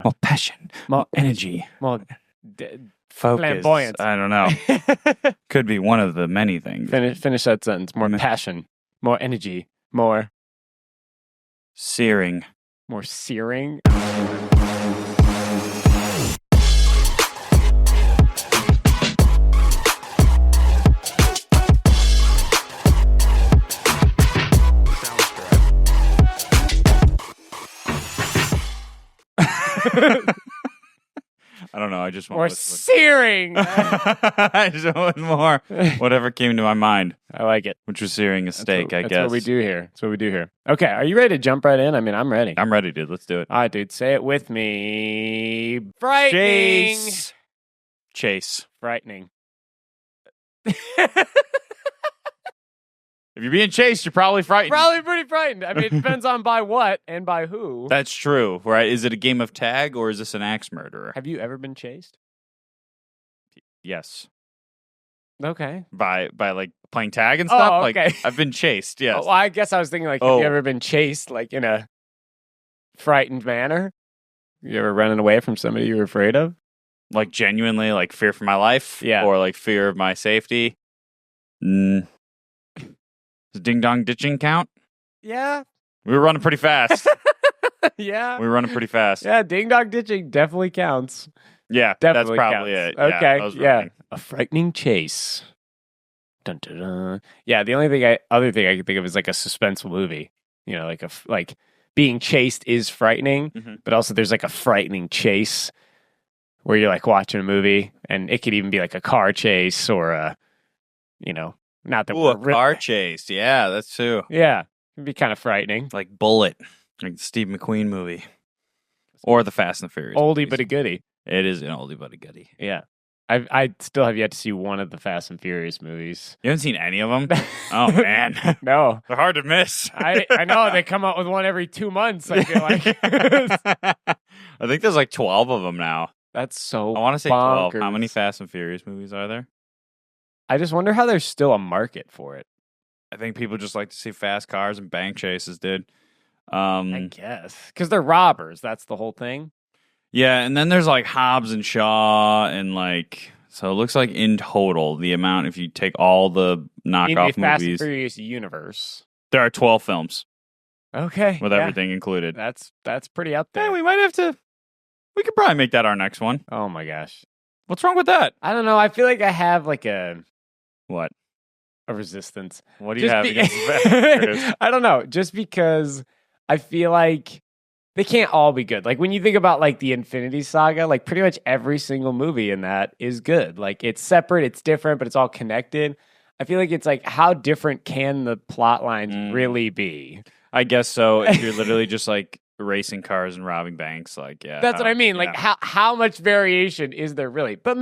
More passion. More energy. More Focus. flamboyance. I don't know. Could be one of the many things. Finish that sentence. More passion. More energy. More searing. More searing. I don't know. I just want more searing. I just want more. Whatever came to my mind. I like it. Which was searing a steak, I guess. That's what we do here. That's what we do here. Okay, are you ready to jump right in? I mean, I'm ready. I'm ready, dude. Let's do it. All right, dude. Say it with me. Frightening. Chase. Frightening. If you're being chased, you're probably frightened. Probably pretty frightened. I mean, it depends on by what and by who. That's true, right? Is it a game of tag or is this an axe murderer? Have you ever been chased? Yes. Okay. By like playing tag and stuff? Oh, okay. Like I've been chased, yes. Oh, well, I guess I was thinking like, have you ever been chased like in a frightened manner? You ever running away from somebody you were afraid of? Like genuinely, like fear for my life? Yeah. Or like fear of my safety? Does ding dong ditching count? Yeah. We were running pretty fast. Yeah. We were running pretty fast. Yeah, ding dong ditching definitely counts. Yeah, Definitely that's probably counts. it. Okay, yeah. A frightening chase. Dun, dun, dun. Yeah, the only other thing I can think of is like a suspenseful movie. You know, like being chased is frightening, but also there's like a frightening chase where you're like watching a movie, and it could even be like a car chase or a, you know, not that a car chase. Yeah, that's true. Yeah, it'd be kind of frightening. Like Bullet, like the Steve McQueen movie, or the Fast and the Furious. Oldie movies. but a goodie. It is an oldie but a goodie. Yeah. I still have yet to see one of the Fast and Furious movies. You haven't seen any of them? Oh, man. No. They're hard to miss. I know. They come out with one every 2 months, I feel like. I think there's like 12 of them now. That's so I want to say bonkers. 12. How many Fast and Furious movies are there? I just wonder how there's still a market for it. I think people just like to see fast cars and bank chases, dude. I guess. Because they're robbers. That's the whole thing. Yeah, and then there's like Hobbs and Shaw and like... So it looks like in total, the amount, if you take all the knockoff in the Fast and movies... Furious universe. There are 12 films. Okay. With everything included. That's pretty up there. Hey, we might have to... We could probably make that our next one. Oh my gosh. What's wrong with that? I don't know. I feel like I have like a... What? A resistance. What do you have against Fast and Furious? I don't know. Just because I feel like they can't all be good. Like when you think about like the Infinity Saga, like pretty much every single movie in that is good. Like it's separate, it's different, but it's all connected. I feel like it's like, how different can the plot lines really be? I guess so. If you're literally just like racing cars and robbing banks, like, yeah. That's what I mean. Like how much variation is there really? But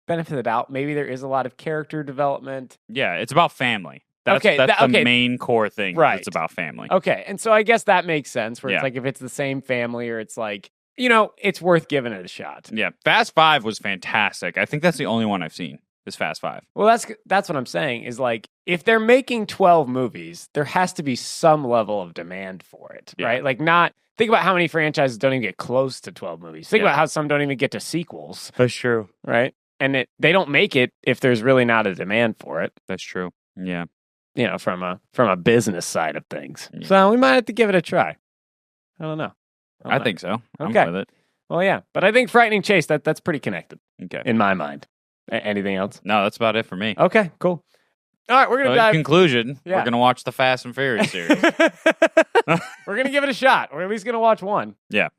benefit of the doubt, maybe there is a lot of character development. Yeah, it's about family. That's Okay, the main core thing. Right. It's about family. Okay, and so I guess that makes sense, where it's like if it's the same family or it's like, you know, it's worth giving it a shot. Yeah, Fast 5 was fantastic. I think that's the only one I've seen, is Fast 5. Well, that's what I'm saying, is like, if they're making 12 movies, there has to be some level of demand for it, right? Like think about how many franchises don't even get close to 12 movies. Think about how some don't even get to sequels. That's true. Right? And they don't make it if there's really not a demand for it. That's true. Yeah. You know, from a business side of things. Yeah. So we might have to give it a try. I don't know. I think so. Okay. I'm with it. Well, yeah. But I think Frightening Chase, that's pretty connected. Okay. In my mind. Anything else? No, that's about it for me. Okay, cool. All right, we're going to dive... In conclusion, we're going to watch the Fast and Furious series. We're going to give it a shot. We're at least going to watch one. Yeah.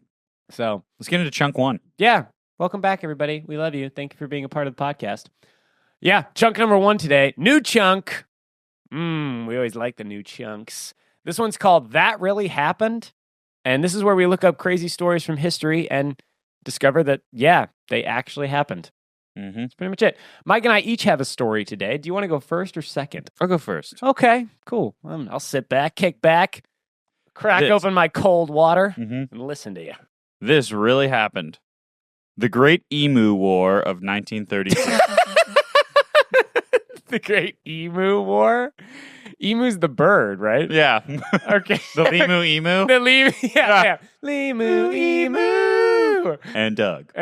So let's get into chunk 1. Yeah. Welcome back, everybody. We love you. Thank you for being a part of the podcast. Yeah, chunk number 1 today. New chunk. We always like the new chunks. This one's called That Really Happened. And this is where we look up crazy stories from history and discover that, yeah, they actually happened. That's pretty much it. Mike and I each have a story today. Do you want to go first or second? I'll go first. Okay, cool. I'll sit back, kick back, crack open my cold water, and listen to you. This really happened. The Great Emu War of 1936. The Great Emu War? Emu's the bird, right? Yeah. Okay. The Limu Emu? The Limu, yeah. Limu Emu. Woo! And Doug.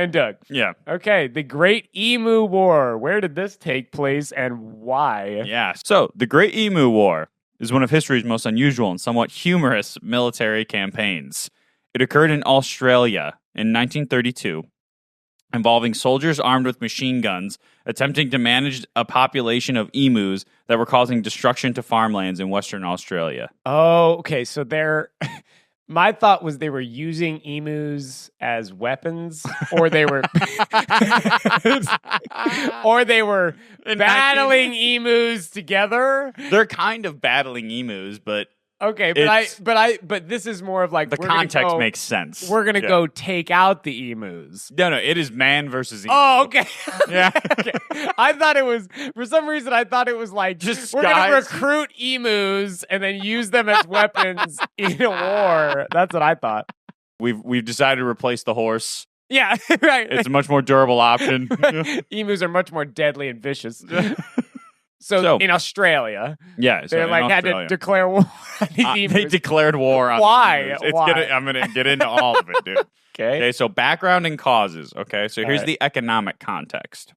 Yeah. Okay, the Great Emu War. Where did this take place and why? Yeah. So, the Great Emu War is one of history's most unusual and somewhat humorous military campaigns. It occurred in Australia in 1932, involving soldiers armed with machine guns attempting to manage a population of emus that were causing destruction to farmlands in Western Australia. Oh, okay. So they're. My thought was they were using emus as weapons, or they were, battling emus together. They're kind of battling emus, but okay, but this is more of like the context makes sense. We're gonna go take out the emus. No, it is man versus emu. Oh, okay. Yeah. Okay. I thought it was for some reason. I thought it was like just we're gonna recruit emus and then use them as weapons in a war. That's what I thought. We've decided to replace the horse. Yeah, right. It's a much more durable option. Emus are much more deadly and vicious. So in Australia, they're had to declare war on these emus. They declared war on Why? the emus. Why? I'm going to get into all of it, dude. Okay, so background and causes. Okay, so here's the economic context.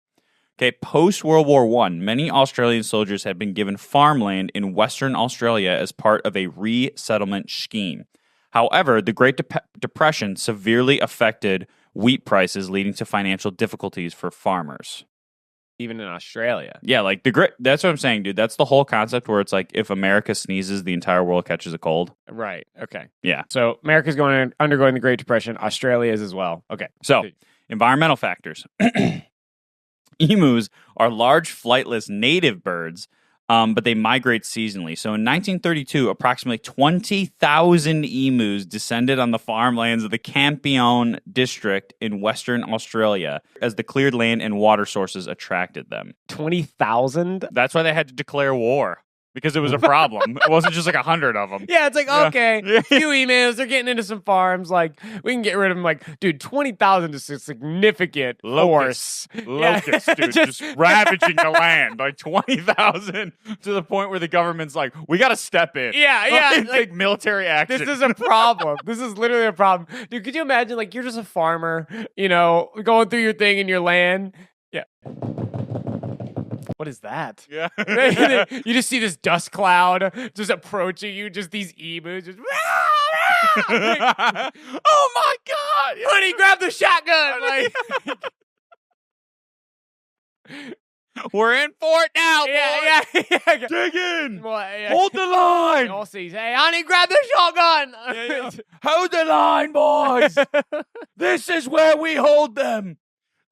Okay, post-World War I, many Australian soldiers had been given farmland in Western Australia as part of a resettlement scheme. However, the Great Depression severely affected wheat prices, leading to financial difficulties for farmers. Even in Australia. Yeah, like that's what I'm saying, dude. That's the whole concept where it's like if America sneezes, the entire world catches a cold. Right. Okay. Yeah. So America's undergoing the Great Depression. Australia is as well. Okay. So, environmental factors. Emus are large flightless native birds, but they migrate seasonally. So in 1932, approximately 20,000 emus descended on the farmlands of the Campione district in Western Australia as the cleared land and water sources attracted them. 20,000? That's why they had to declare war. Because it was a problem. It wasn't just like 100 of them. Yeah, it's like, okay, a few emails, they're getting into some farms, like, we can get rid of them. Like, dude, 20,000 is a significant force. Locusts, dude, just ravaging the land. Like, 20,000 to the point where the government's like, we got to step in. Yeah. Take military action. This is a problem. This is literally a problem. Dude, could you imagine, like, you're just a farmer, going through your thing in your land? Yeah. What is that? Yeah. You just see this dust cloud just approaching you, just these emus. Just, oh my God! Honey, grab the shotgun! We're in for it now, yeah. Dig in! Well, hold the line! All sees, hey, honey, grab the shotgun! Hold the line, boys! This is where we hold them!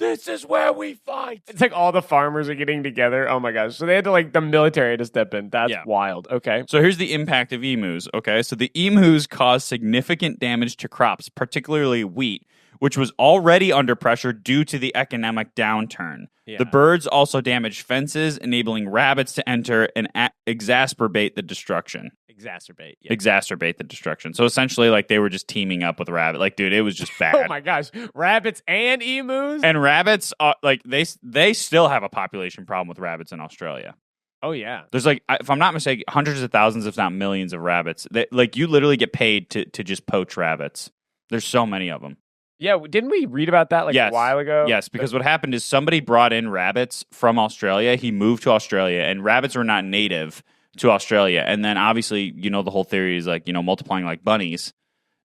This is where we fight. It's like all the farmers are getting together. Oh my gosh. So they had to the military had to step in. That's wild. Okay. So here's the impact of emus. Okay. So the emus caused significant damage to crops, particularly wheat, which was already under pressure due to the economic downturn. Yeah. The birds also damaged fences, enabling rabbits to enter and exacerbate the destruction. Exacerbate the destruction. So essentially, they were just teaming up with rabbit. Dude, it was just bad. Oh my gosh, rabbits and emus. And rabbits, they still have a population problem with rabbits in Australia. Oh yeah, there's if I'm not mistaken, hundreds of thousands, if not millions, of rabbits. You literally get paid to just poach rabbits. There's so many of them. Yeah, didn't we read about that a while ago? Yes, because what happened is somebody brought in rabbits from Australia. He moved to Australia, and rabbits were not native to Australia. And then obviously, the whole theory is multiplying like bunnies.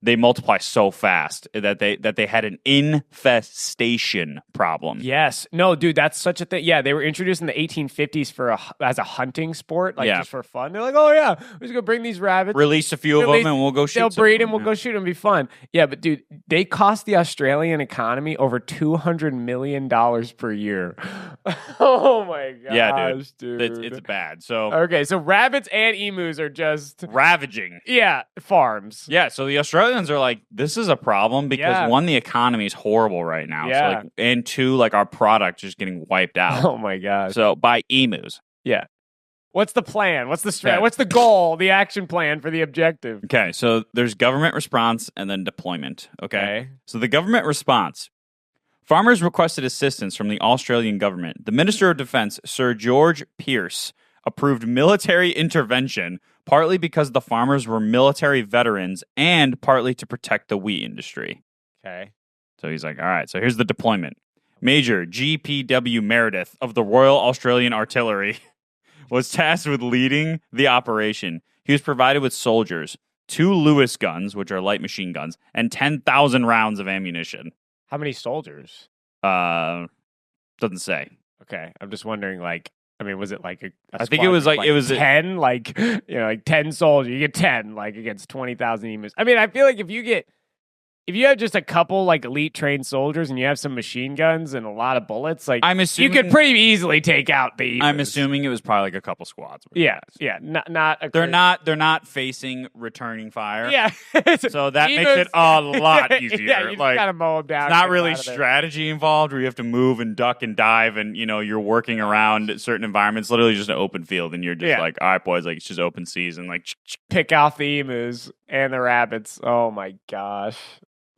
They multiply so fast that they had an infestation problem. Yes. No, dude, that's such a thing. Yeah, they were introduced in the 1850s as a hunting sport, just for fun. They're like, oh yeah, we're just gonna bring these rabbits, release a few of them, and we'll go shoot. They'll breed them, we'll go shoot them, be fun. Yeah, but dude, they cost the Australian economy over $200 million per year. Oh my gosh, yeah, dude. It's bad. So okay, so rabbits and emus are just ravaging. Yeah, farms. Yeah, so the Australians are like, this is a problem because one, the economy is horrible right now. Yeah. So and two, our product is getting wiped out. Oh my gosh. So by emus. Yeah. What's the plan? What's the strategy? What's the goal? The action plan for the objective? Okay, so there's government response and then deployment. Okay. So the government response. Farmers requested assistance from the Australian government. The Minister of Defense, Sir George Pearce, approved military intervention, partly because the farmers were military veterans and partly to protect the wheat industry. Okay. So he's like, all right, so here's the deployment. Major G.P.W. Meredith of the Royal Australian Artillery was tasked with leading the operation. He was provided with soldiers, 2 Lewis guns, which are light machine guns, and 10,000 rounds of ammunition. How many soldiers? Doesn't say. Okay, I'm just wondering, like, I mean, was it like a I think it was like it was 10, like, you know, like 10 soldiers. You get 10, like, against 20,000 emus. I mean, I feel like if you have just a couple like elite trained soldiers and you have some machine guns and a lot of bullets, like you could pretty easily take out the emus. I'm assuming it was probably like a couple squads. Yeah. Not a they're not facing returning fire. Yeah. So that makes it a lot easier. Yeah, you like, gotta mow them down. It's not really strategy involved where you have to move and duck and dive and you're working around certain environments. Literally just an open field and you're just like, all right, boys, like it's just open season. Like pick off the emus and the rabbits. Oh my gosh.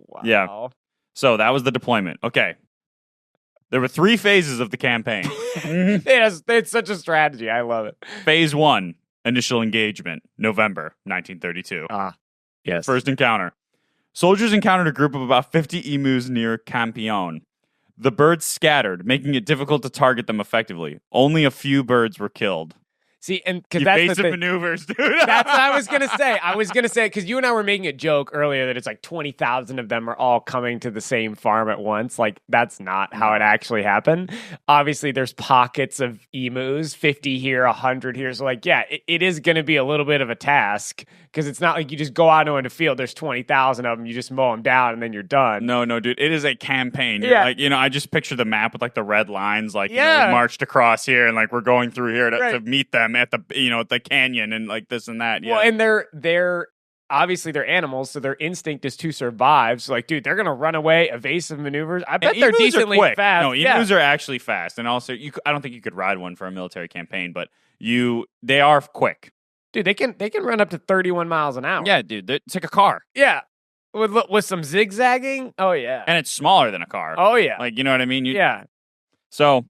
Wow. Yeah. So that was the deployment. Okay. There were 3 phases of the campaign. It's such a strategy. I love it. Phase 1, initial engagement, November 1932. Yes. First encounter. Soldiers encountered a group of about 50 emus near Campione. The birds scattered, making it difficult to target them effectively. Only a few birds were killed. See, and because that's evasive maneuvers, dude. That's what I was gonna say. I was gonna say because you and I were making a joke earlier that it's like 20,000 of them are all coming to the same farm at once. Like that's not how it actually happened. Obviously, there's pockets of emus, 50 here, 100 here. So like, yeah, it is gonna be a little bit of a task because it's not like you just go out into the field. There's 20,000 of them. You just mow them down and then you're done. No, dude. It is a campaign. You're like, I just picture the map with like the red lines, like we marched across here and like we're going through here to meet them at the at the canyon and like this and that. Yeah. Well, and they're obviously they're animals, so their instinct is to survive. So like, dude, they're gonna run away, evasive maneuvers. I bet they're decently fast. No, emus are actually fast, and also I don't think you could ride one for a military campaign, but they are quick. Dude, they can run up to 31 miles an hour. Yeah, dude, it's like a car. Yeah, with some zigzagging. Oh yeah, and it's smaller than a car. Oh yeah, like you know what I mean. Yeah. So,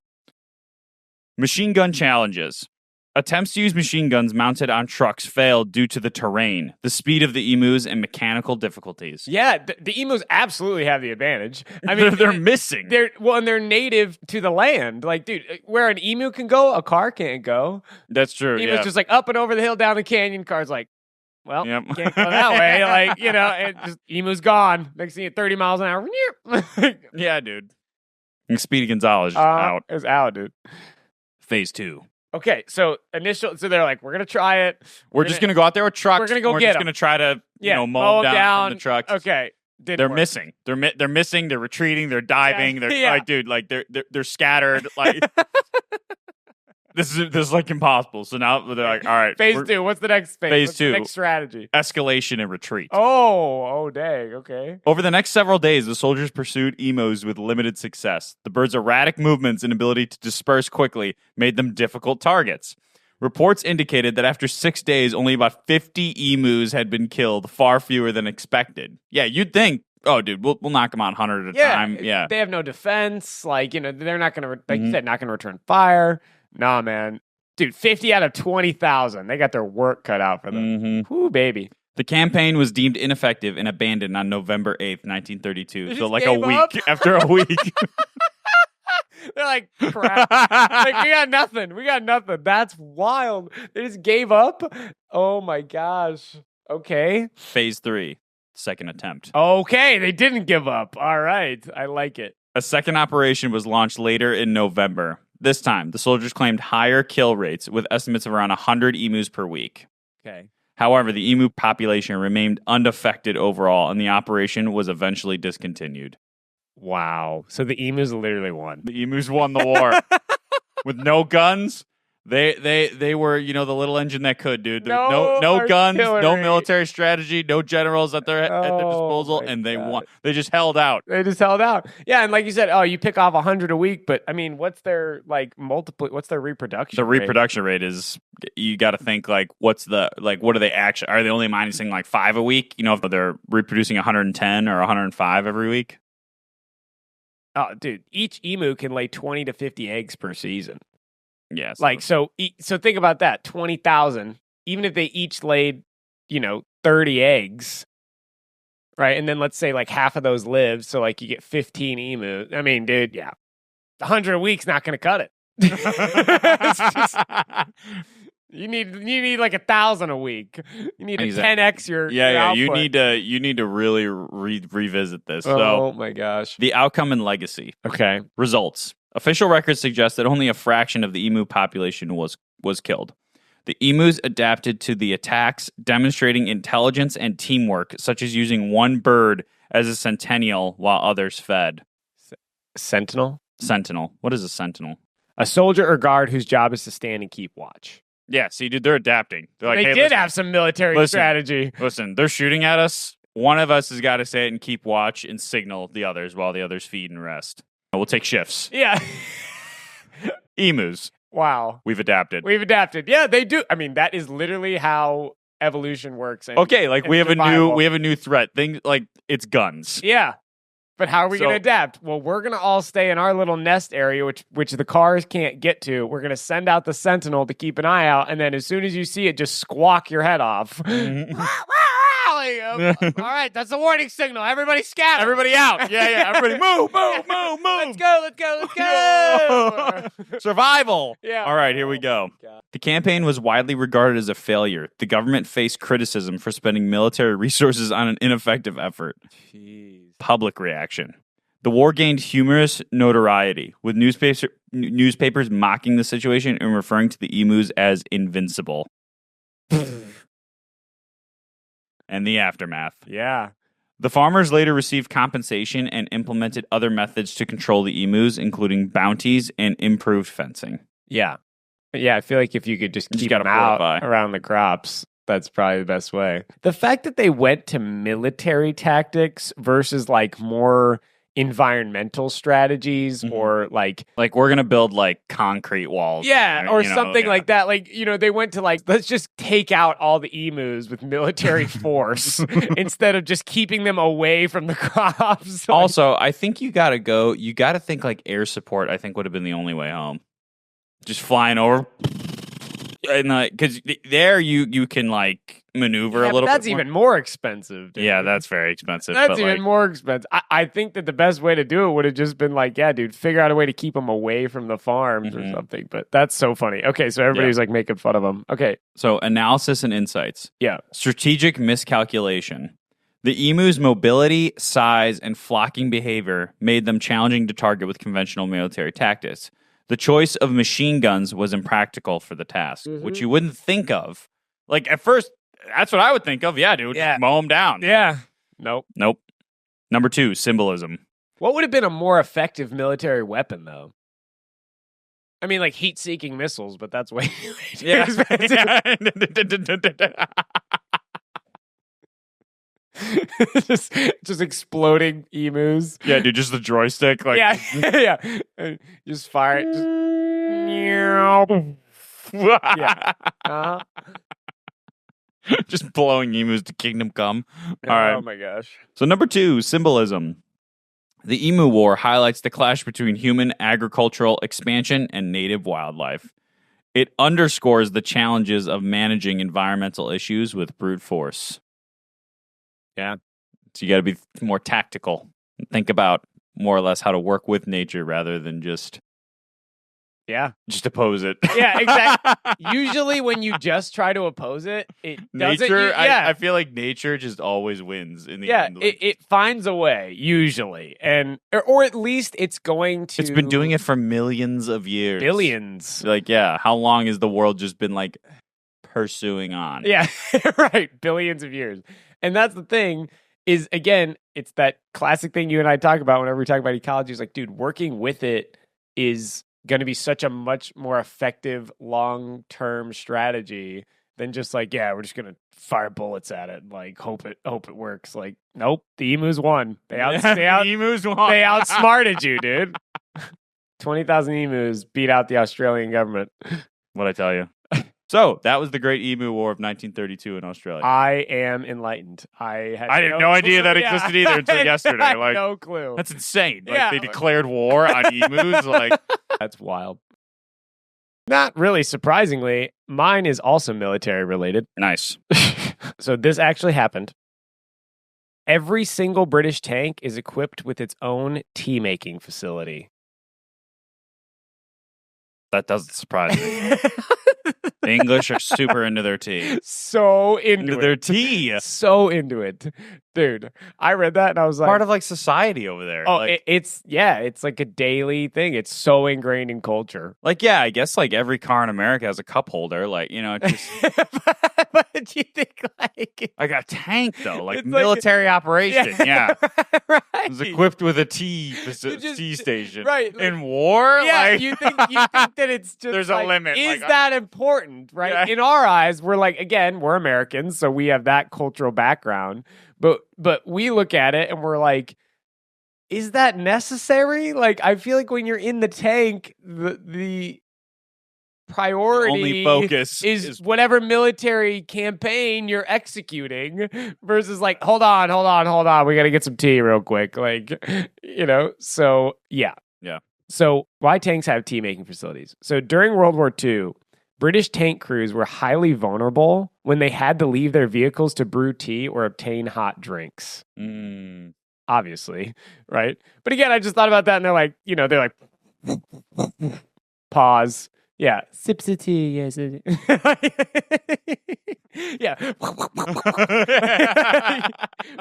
machine gun challenges. Attempts to use machine guns mounted on trucks failed due to the terrain, the speed of the emus, and mechanical difficulties. Yeah, the emus absolutely have the advantage. I mean, they're missing. And they're native to the land. Like, dude, where an emu can go, a car can't go. That's true. Emu's just like up and over the hill, down the canyon. Car's like, well, can't go that way. Like, and just emu's gone. Next thing, at 30 miles an hour. Yeah, dude. And Speedy Gonzalez is out. Is out, dude. Phase 2. Okay, so they're like, we're gonna try it. We're just gonna go out there with trucks. We're gonna go we're get just them. Gonna try to mow them down from the trucks. Okay, they're missing. They're missing. They're retreating. They're diving. They're like, dude, like they're scattered. Like this is like impossible. So now they're like, all right, phase 2. What's the next phase? Phase What's 2. The next strategy. Escalation and retreat. Oh, dang. Okay. Over the next several days, the soldiers pursued emus with limited success. The birds' erratic movements and ability to disperse quickly made them difficult targets. Reports indicated that after 6 days, only about 50 emus had been killed, far fewer than expected. Yeah, you'd think, oh, dude, we'll knock them out 100 at a time. Yeah, they have no defense. Like, they're not going to, like you said, not going to return fire. Nah, man. Dude, 50 out of 20,000. They got their work cut out for them. Mm-hmm. Whoo, baby. The campaign was deemed ineffective and abandoned on November 8th, 1932. So like after a week. They're like, crap. Like, we got nothing. That's wild. They just gave up? Oh, my gosh. Okay. Phase 3, second attempt. Okay, they didn't give up. All right. I like it. A second operation was launched later in November. This time, the soldiers claimed higher kill rates with estimates of around 100 emus per week. Okay. However, the emu population remained unaffected overall, and the operation was eventually discontinued. Wow. So the emus literally won. The emus won the war. With no guns, they were, the little engine that could, dude. No guns, no military strategy, no generals at their disposal, and they won. They just held out. Yeah, and like you said, you pick off 100 a week, but I mean, what's their what's their reproduction rate? The reproduction rate is, you got to think what are they actually, are they only minusing 5 a week? If they're reproducing 110 or 105 every week? Oh, dude, each emu can lay 20 to 50 eggs per season. Yeah. So think about that. 20,000, even if they each laid, 30 eggs, right? And then let's say like half of those live, so like you get 15 emus. I mean, dude, 100 a week's not going to cut it. You need like 1,000 a week. You need to 10x your output. You need to really revisit this. Oh my gosh. The outcome and legacy. Okay. Results. Official records suggest that only a fraction of the emu population was killed. The emus adapted to the attacks, demonstrating intelligence and teamwork, such as using one bird as a sentinel while others fed. Sentinel? Sentinel. What is a sentinel? A soldier or guard whose job is to stand and keep watch. Yeah, see, dude, they're adapting. They're like, they did have some military strategy. Listen, they're shooting at us. One of us has got to stay and keep watch and signal the others while the others feed and rest. We'll take shifts. Yeah. Emus. Wow. We've adapted. Yeah, they do. I mean, that is literally how evolution works. Okay, like we have a new threat. Things like it's guns. Yeah. But how are we going to adapt? Well, we're going to all stay in our little nest area, which the cars can't get to. We're going to send out the sentinel to keep an eye out, and then as soon as you see it, just squawk your head off. All right, that's the warning signal. Everybody scatter. Everybody out. Yeah. Everybody move. Let's go. Survival. Yeah. All right, here we go. God. The campaign was widely regarded as a failure. The government faced criticism for spending military resources on an ineffective effort. Jeez. Public reaction. The war gained humorous notoriety, with newspapers mocking the situation and referring to the emus as invincible. And the aftermath. Yeah. The farmers later received compensation and implemented other methods to control the emus, including bounties and improved fencing. Yeah. Yeah, I feel like if you could just keep them out around the crops, that's probably the best way. The fact that they went to military tactics versus like more environmental strategies or like we're going to build like concrete walls. Yeah, or something like that. Like, they went to like, let's just take out all the emus with military force instead of just keeping them away from the crops. Also, I think you got to think like air support, I think would have been the only way home. Just flying over. And because there you can like maneuver a little bit. That's even more expensive. Dude. Yeah, that's very expensive. That's even more expensive. I think that the best way to do it would have just been like, yeah, dude, figure out a way to keep them away from the farms or something. But that's so funny. Okay, so everybody's like making fun of them. Okay. So analysis and insights. Yeah. Strategic miscalculation. The emu's mobility, size, and flocking behavior made them challenging to target with conventional military tactics. The choice of machine guns was impractical for the task, which you wouldn't think of. Like, at first, that's what I would think of. Yeah, dude, just mow them down. Yeah. Nope. Number 2, symbolism. What would have been a more effective military weapon, though? I mean, like heat-seeking missiles, but that's way too expensive. just exploding emus. Yeah, dude, just the joystick. Like, yeah. Just fire it. Just blowing emus to kingdom come. All right. Oh my gosh. So number 2, symbolism. The Emu War highlights the clash between human agricultural expansion and native wildlife. It underscores the challenges of managing environmental issues with brute force. Yeah. So you got to be more tactical. Think about more or less how to work with nature rather than just oppose it. Yeah, exactly. Usually when you just try to oppose it, it doesn't. Nature, I feel like nature just always wins in the end. It finds a way, usually. Or at least it's going to. It's been doing it for millions of years. Billions. Like, how long has the world just been like pursuing on? Yeah, right. Billions of years. And that's the thing is, again, it's that classic thing you and I talk about whenever we talk about ecology. Is like, dude, working with it is going to be such a much more effective long-term strategy than just like, we're just going to fire bullets at it and like hope it works. Like, nope, the emus won. The emus won. They outsmarted you, dude. 20,000 emus beat out the Australian government. What'd I tell you? So, that was the Great Emu War of 1932 in Australia. I am enlightened. I had no idea that existed either until yesterday. I had no clue. That's insane. Like, they declared war on emus. Like, that's wild. Not really surprisingly, mine is also military related. Nice. So this actually happened. every single British tank is equipped with its own tea-making facility. That doesn't surprise me. The English are super into their tea. So into their tea. So into it. Dude, I read that and I was like... Part of like society over there. Oh, like, it's like a daily thing. It's so ingrained in culture. Like, yeah, I guess like every car in America has a cup holder. Like, you know, it's just... But you think like... Like a tank, though. Like military operation. Yeah. Right. It was equipped with a tea station. Right. In war? Yeah, like... you think that it's just There's like, a limit. Is like, that important, right? Yeah. In our eyes, we're like, again, we're Americans, so we have that cultural background. But we look at it and we're like, is that necessary? Like, I feel like when you're in the tank, the priority only focus is whatever military campaign you're executing versus like, hold on. We got to get some tea real quick. Like, you know, so yeah. Yeah. So why tanks have tea-making facilities? So during World War II, British tank crews were highly vulnerable when they had to leave their vehicles to brew tea or obtain hot drinks. Obviously, right? But again, I just thought about that and they're like, pause. Yeah. Sips of tea, yes. Yeah.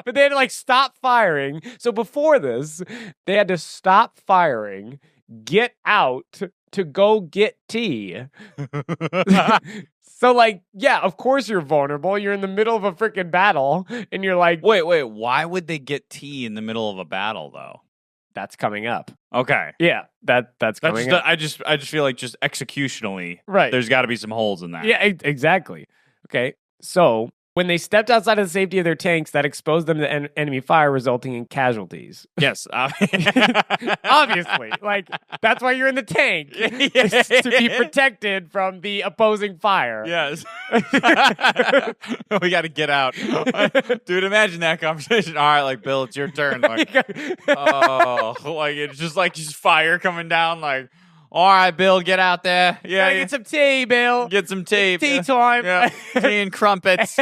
But they had to like stop firing. So before this, they had to stop firing, get out to go get tea. So like, yeah, of course you're vulnerable. You're in the middle of a freaking battle and you're like, wait, why would they get tea in the middle of a battle though? That's coming up. Okay. Yeah, that's coming up. I just feel like just executionally, right? There's got to be some holes in that. Yeah, exactly. Okay, so when they stepped outside of the safety of their tanks, that exposed them to enemy fire, resulting in casualties. Yes, obviously. Like that's why you're in the tank to be protected from the opposing fire. Yes. We got to get out, dude. Imagine that conversation. All right, like Bill, it's your turn. Like, like it's just fire coming down. Like, all right, Bill, get out there. Yeah, get some tea, Bill. Get some tea. Tea time. Yeah, tea and crumpets.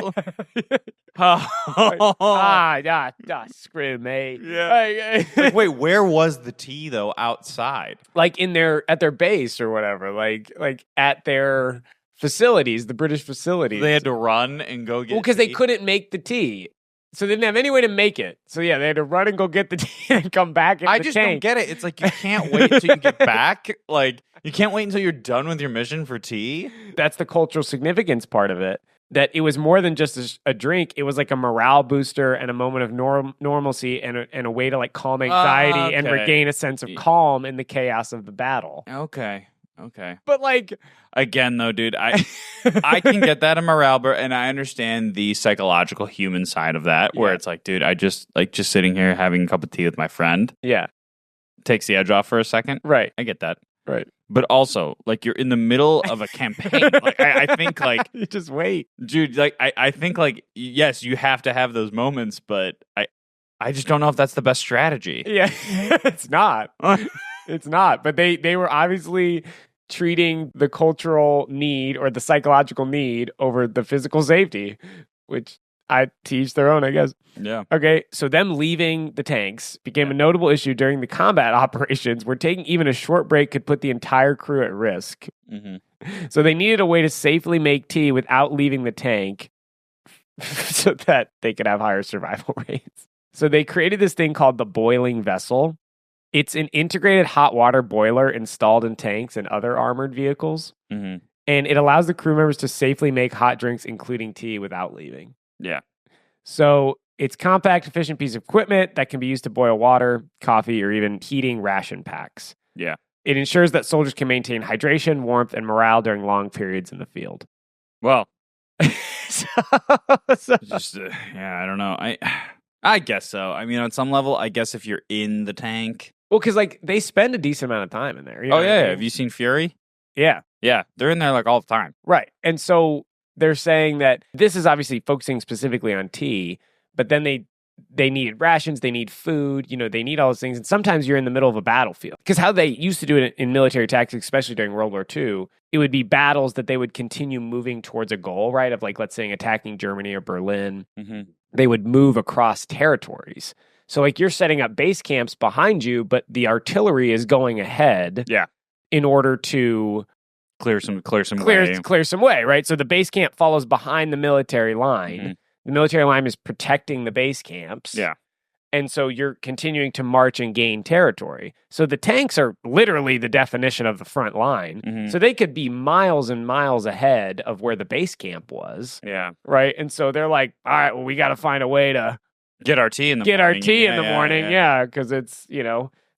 Screw me. Yeah. Like, wait, where was the tea though? Outside, like at their base or whatever. Like at their facilities, the British facilities. They had to run and go get. Well, because they couldn't make the tea. So they didn't have any way to make it. So yeah, they had to run and go get the tea and come back. I just don't get it. It's like you can't wait until you get back. Like you can't wait until you're done with your mission for tea. That's the cultural significance part of it. That it was more than just a drink. It was like a morale booster and a moment of normalcy and a way to like calm anxiety and regain a sense of calm in the chaos of the battle. Okay. But like again though, dude, I can get that in morale, and I understand the psychological human side of that where it's like, dude, I just sitting here having a cup of tea with my friend. Yeah. Takes the edge off for a second. Right. I get that. Right. But also, like, you're in the middle of a campaign. Like, I think, like... You just wait. Dude, like, I think, like, yes, you have to have those moments, but I just don't know if that's the best strategy. Yeah. It's not. It's not. But they were obviously treating the cultural need or the psychological need over the physical safety, which I teach their own, I guess. Yeah. Okay, so them leaving the tanks became a notable issue during the combat operations where taking even a short break could put the entire crew at risk. Mm-hmm. So they needed a way to safely make tea without leaving the tank so that they could have higher survival rates. So they created this thing called the boiling vessel. It's an integrated hot water boiler installed in tanks and other armored vehicles. Mm-hmm. And it allows the crew members to safely make hot drinks, including tea, without leaving. Yeah. So it's compact, efficient piece of equipment that can be used to boil water, coffee, or even heating ration packs. Yeah. It ensures that soldiers can maintain hydration, warmth, and morale during long periods in the field. Well, just I don't know. I guess so. I mean, on some level, I guess if you're in the tank. Well, because like they spend a decent amount of time in there. Oh yeah, have you seen Fury? Yeah. Yeah, they're in there like all the time. Right. And so they're saying that this is obviously focusing specifically on tea, but then they needed rations, they need food, they need all those things. And sometimes you're in the middle of a battlefield. Because how they used to do it in military tactics, especially during World War II, it would be battles that they would continue moving towards a goal, right? Of like, let's say attacking Germany or Berlin. Mm-hmm. they would move across territories. So like you're setting up base camps behind you, but the artillery is going ahead in order to clear some way, right? So the base camp follows behind the military line. Mm-hmm. The military line is protecting the base camps. Yeah. And so you're continuing to march and gain territory. So the tanks are literally the definition of the front line. Mm-hmm. So they could be miles and miles ahead of where the base camp was. Yeah. Right. And so they're like, all right, well, we got to find a way to get our tea in the morning. Yeah. Because it's,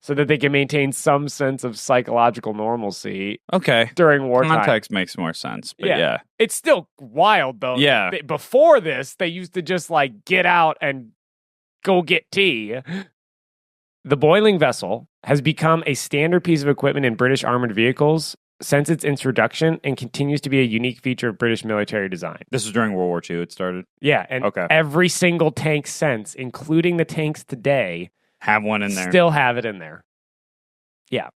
so that they can maintain some sense of psychological normalcy. Okay. During wartime. Context makes more sense. But yeah. It's still wild, though. Yeah. Before this, they used to just like get out and go get tea. The boiling vessel has become a standard piece of equipment in British armored vehicles since its introduction and continues to be a unique feature of British military design. This was during World War II it started? Yeah, and every single tank since, including the tanks today, have one in there. Still have it in there. Yeah.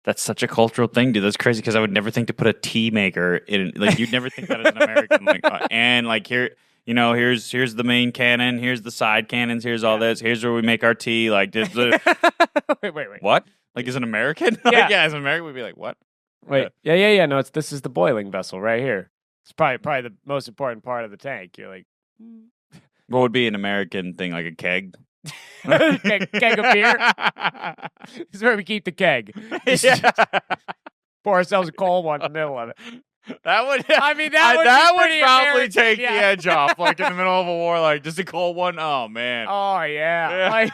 That's such a cultural thing, dude. That's crazy because I would never think to put a tea maker in. Like, you'd never think that as an American. Like, and like here... here's the main cannon. Here's the side cannons. Here's all this. Here's where we make our tea. Like, wait. What? Like, as an American? Yeah, as an American, we'd be like, what? Wait. Yeah. No, this is the boiling vessel right here. It's probably the most important part of the tank. You're like, what would be an American thing? Like a keg? keg of beer. This is where we keep the keg. Pour ourselves a cold one in the middle of it. That would. I mean, that would probably American. take the edge off. Like in the middle of a war, like just a cold one. Oh man. Oh yeah.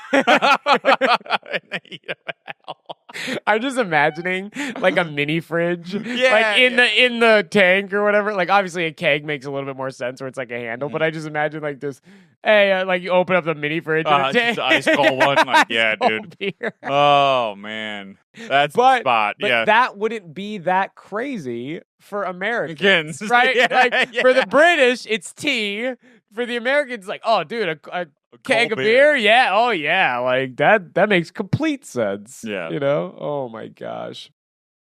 I'm just imagining like a mini fridge, like in the tank or whatever. Like obviously a keg makes a little bit more sense, where it's like a handle. But I just imagine like this. Hey, like you open up the mini fridge, and just ice cold one. Like dude. Beer. Oh man, that's the spot. But that wouldn't be that crazy for Americans, Again, right? For the British, it's tea. For the Americans, like, oh, dude, a keg of beer? Yeah. Oh, yeah. Like, that makes complete sense. Yeah. Oh, my gosh.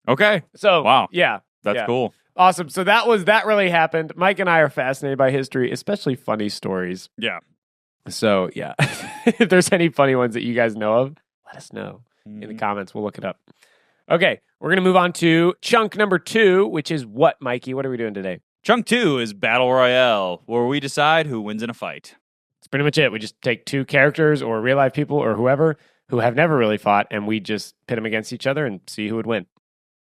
Okay. So, wow. Yeah. That's cool. Awesome. So that really happened. Mike and I are fascinated by history, especially funny stories. Yeah. So, yeah. If there's any funny ones that you guys know of, let us know in the comments. We'll look it up. Okay. We're going to move on to chunk number 2, which is what, Mikey? What are we doing today? Chunk 2 is Battle Royale, where we decide who wins in a fight. That's pretty much it. We just take 2 characters or real life people or whoever who have never really fought, and we just pit them against each other and see who would win.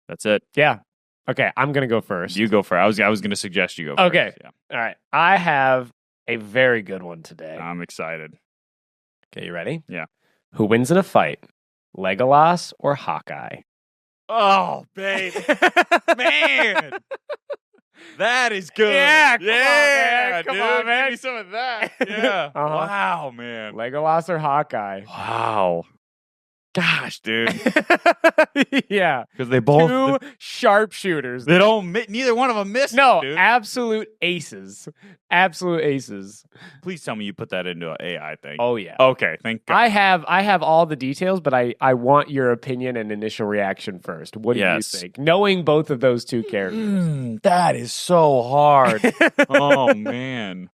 That's it. Yeah. Okay, I'm going to go first. You go first. I was going to suggest you go first. Okay. Yeah. All right. I have a very good one today. I'm excited. Okay, you ready? Yeah. Who wins in a fight, Legolas or Hawkeye? Oh, babe. Man. That is good. Yeah, come on, man. Give me some of that. Yeah. Wow, man. Legolas or Hawkeye? Wow. Gosh, dude. Yeah. Because they both... 2 sharpshooters. They don't... Neither one of them missed. No, dude. absolute aces. Absolute aces. Please tell me you put that into an AI thing. Oh, yeah. Okay, thank God. I have all the details, but I want your opinion and initial reaction first. What do you think? Knowing both of those 2 characters. That is so hard. Oh, man.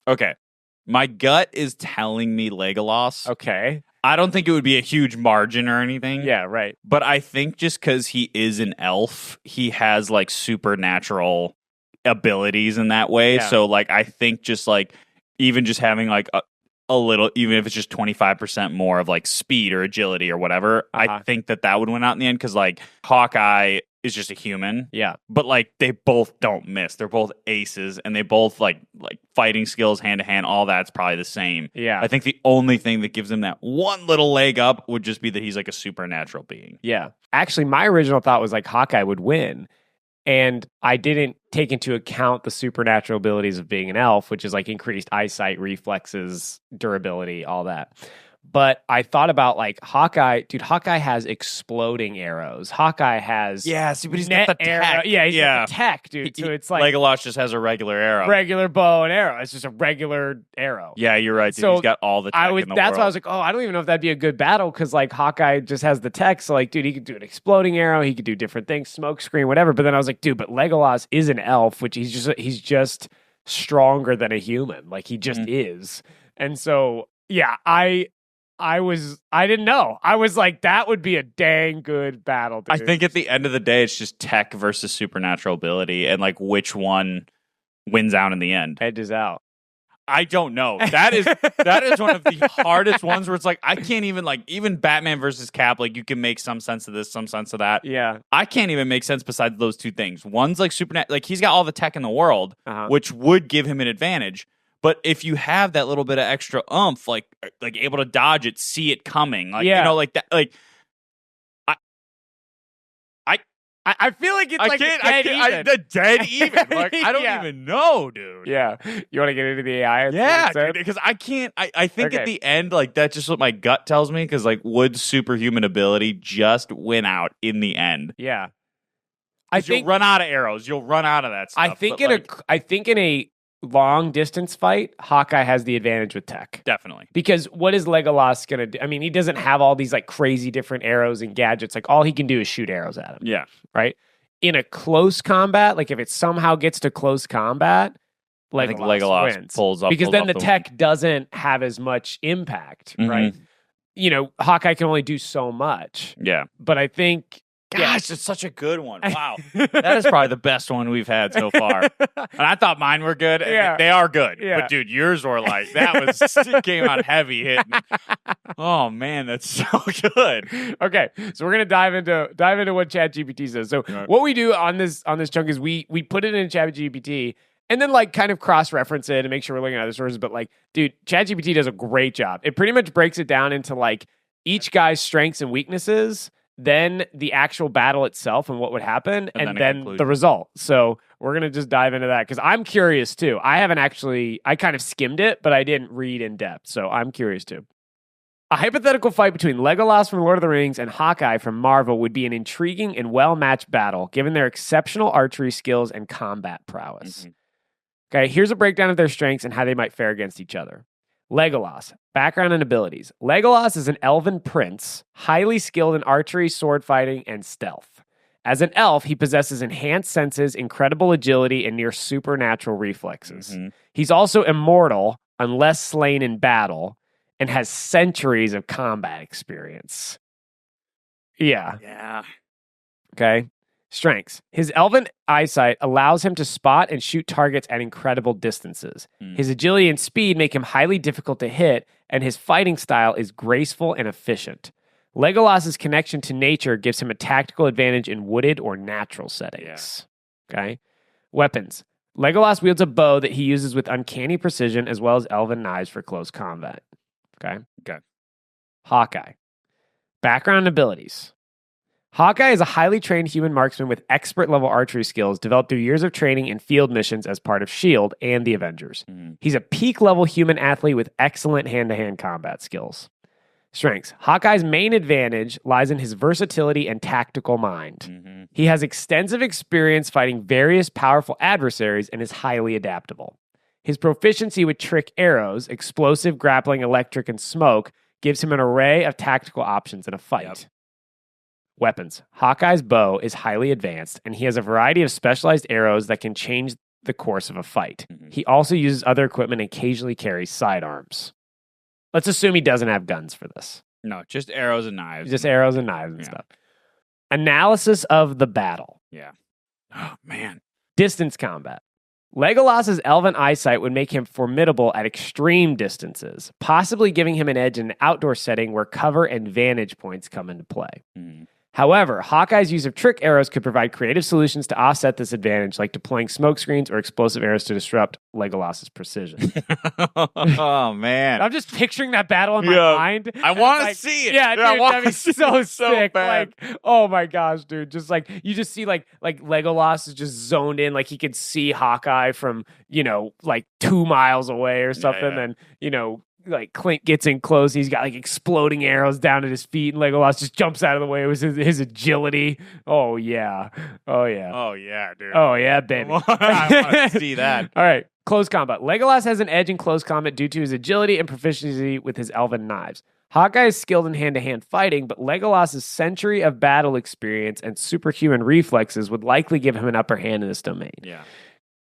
Okay. My gut is telling me Legolas. Okay. I don't think it would be a huge margin or anything. Yeah, right. But I think just because he is an elf, he has like supernatural abilities in that way. Yeah. So like I think just like even just having like a little, even if it's just 25% more of like speed or agility or whatever, I think that would win out in the end because like Hawkeye is just a human. Yeah. But like they both don't miss. They're both aces and they both like fighting skills hand to hand, all that's probably the same. Yeah. I think the only thing that gives him that one little leg up would just be that he's like a supernatural being. Yeah. Actually, my original thought was like Hawkeye would win. And I didn't take into account the supernatural abilities of being an elf, which is like increased eyesight, reflexes, durability, all that. But I thought about like Hawkeye. Dude, Hawkeye has exploding arrows. Hawkeye has but he's got the tech. Yeah, he's got the tech, dude. So it's like Legolas just has a regular arrow. Regular bow and arrow. It's just a regular arrow. Yeah, you're right, dude. So he's got all the tech in the that's world. why I was like, oh, I don't even know if that'd be a good battle because like Hawkeye just has the tech. So like, dude, he could do an exploding arrow. He could do different things, smoke screen, whatever. But then I was like, dude, but Legolas is an elf, which he's just stronger than a human. Like he just is. And so, yeah, I didn't know. I was like, that would be a dang good battle, dude. I think at the end of the day, it's just tech versus supernatural ability, and like which one wins out in the end. Edges out. I don't know. That is one of the hardest ones where it's like I can't even like even Batman versus Cap. Like you can make some sense of this, some sense of that. Yeah, I can't even make sense besides those two things. One's like supernatural, like he's got all the tech in the world, which would give him an advantage. But if you have that little bit of extra oomph, like able to dodge it, see it coming, like like that, like I feel like it's dead even. Like I don't even know, dude. Yeah, you want to get into the AI? Yeah, because I can't. I think at the end, like that's just what my gut tells me. Because like, would superhuman ability just win out in the end? Yeah, you'll run out of arrows. You'll run out of that stuff. I think in a long distance fight, Hawkeye has the advantage with tech. Definitely. Because what is Legolas going to do? I mean, he doesn't have all these like crazy different arrows and gadgets. Like all he can do is shoot arrows at him. Yeah. Right? In a close combat, like if it somehow gets to close combat, I think Legolas wins. pulls up. Because then the tech doesn't have as much impact, right? You know, Hawkeye can only do so much. Yeah. But I think Gosh, it's such a good one. Wow. That is probably the best one we've had so far. And I thought mine were good. Yeah. They are good. Yeah. But dude, yours were like, it came out heavy hitting. Oh man, that's so good. Okay. So we're gonna dive into what ChatGPT says. So what we do on this chunk is we put it in ChatGPT and then like kind of cross-reference it and make sure we're looking at other sources. But like, dude, ChatGPT does a great job. It pretty much breaks it down into like each guy's strengths and weaknesses, then the actual battle itself and what would happen, and then the result. So we're going to just dive into that because I'm curious too. I kind of skimmed it, but I didn't read in depth. So I'm curious too. A hypothetical fight between Legolas from Lord of the Rings and Hawkeye from Marvel would be an intriguing and well-matched battle given their exceptional archery skills and combat prowess. Okay, here's a breakdown of their strengths and how they might fare against each other. Legolas, background and abilities. Legolas is an elven prince, highly skilled in archery, sword fighting, and stealth. As an elf, he possesses enhanced senses, incredible agility, and near supernatural reflexes. He's also immortal, unless slain in battle, and has centuries of combat experience. Yeah. Okay. Strengths. His elven eyesight allows him to spot and shoot targets at incredible distances. His agility and speed make him highly difficult to hit, and his fighting style is graceful and efficient. Legolas's connection to nature gives him a tactical advantage in wooded or natural settings. Okay. Weapons. Legolas wields a bow that he uses with uncanny precision as well as elven knives for close combat. Okay. Hawkeye. Background and abilities. Hawkeye is a highly trained human marksman with expert-level archery skills developed through years of training in field missions as part of S.H.I.E.L.D. and the Avengers. He's a peak-level human athlete with excellent hand-to-hand combat skills. Strengths. Hawkeye's main advantage lies in his versatility and tactical mind. He has extensive experience fighting various powerful adversaries and is highly adaptable. His proficiency with trick arrows, explosive, grappling, electric, and smoke gives him an array of tactical options in a fight. Weapons. Hawkeye's bow is highly advanced, and he has a variety of specialized arrows that can change the course of a fight. He also uses other equipment and occasionally carries sidearms. Let's assume he doesn't have guns for this. No, just arrows and knives. Just arrows and knives and stuff. Analysis of the battle. Oh, man. Distance combat. Legolas's elven eyesight would make him formidable at extreme distances, possibly giving him an edge in an outdoor setting where cover and vantage points come into play. However, Hawkeye's use of trick arrows could provide creative solutions to offset this advantage, like deploying smoke screens or explosive arrows to disrupt Legolas's precision. Oh, man. I'm just picturing that battle in my mind. I want to see it. Yeah, dude, that'd be so sick. Bad. Like, oh my gosh, dude. Just like, you just see like Legolas is just zoned in. Like he could see Hawkeye from, like 2 miles away or something. And, like Clint gets in close. He's got like exploding arrows down at his feet, and Legolas just jumps out of the way. It was his agility. Oh yeah, dude. Oh yeah, baby. I want to see that. All right, close combat. Legolas has an edge in close combat due to his agility and proficiency with his elven knives. Hawkeye is skilled in hand-to-hand fighting, but Legolas's century of battle experience and superhuman reflexes would likely give him an upper hand in this domain.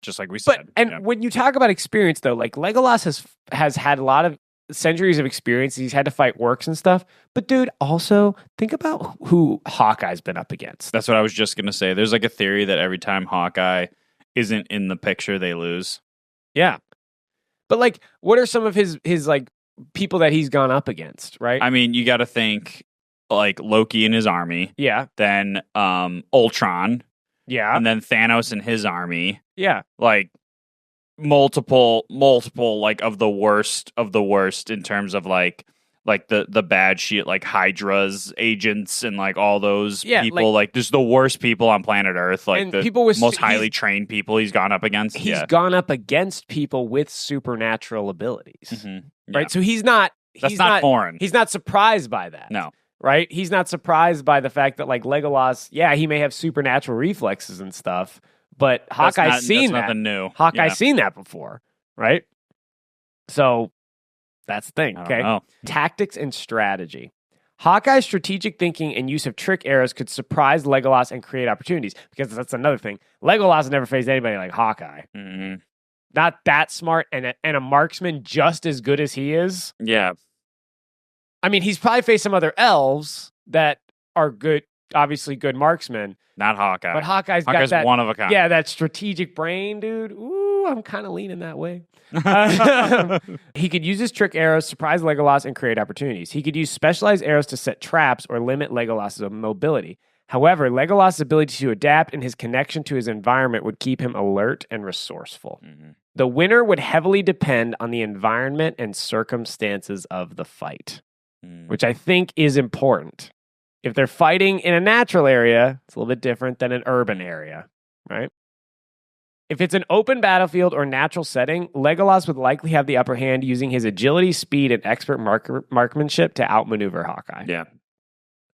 just like we said. When you talk about experience, though, like Legolas has had a lot of centuries of experience. He's had to fight orcs and stuff. But dude, also think about who Hawkeye's been up against. That's what I was just going to say. There's like a theory that every time Hawkeye isn't in the picture, they lose. Yeah. But like, what are some of his like people that he's gone up against, right? I mean, you got to think like Loki and his army. Yeah. Then Ultron. Yeah. And then Thanos and his army. Yeah. Like multiple like of the worst in terms of like the bad shit, like Hydra's agents and like all those people, like just the worst people on planet Earth, like the people with most highly trained people he's gone up against. He's gone up against people with supernatural abilities, mm-hmm. right? So he's not foreign. He's not surprised by that. No. Right? He's not surprised by the fact that like Legolas, he may have supernatural reflexes and stuff, but Hawkeye's seen that. Nothing new. Hawkeye's seen that before, right? So that's the thing, okay? Tactics and strategy. Hawkeye's strategic thinking and use of trick arrows could surprise Legolas and create opportunities, because that's another thing. Legolas never faced anybody like Hawkeye. Mm-hmm. Not that smart and a marksman just as good as he is. Yeah. I mean, he's probably faced some other elves that are good, obviously good marksmen. Not Hawkeye. But Hawkeye's got that one of a kind. Yeah, that strategic brain, dude. Ooh, I'm kind of leaning that way. He could use his trick arrows, surprise Legolas, and create opportunities. He could use specialized arrows to set traps or limit Legolas' mobility. However, Legolas' ability to adapt and his connection to his environment would keep him alert and resourceful. Mm-hmm. The winner would heavily depend on the environment and circumstances of the fight, which I think is important. If they're fighting in a natural area, it's a little bit different than an urban area, right? If it's an open battlefield or natural setting, Legolas would likely have the upper hand using his agility, speed, and expert marksmanship to outmaneuver Hawkeye. Yeah.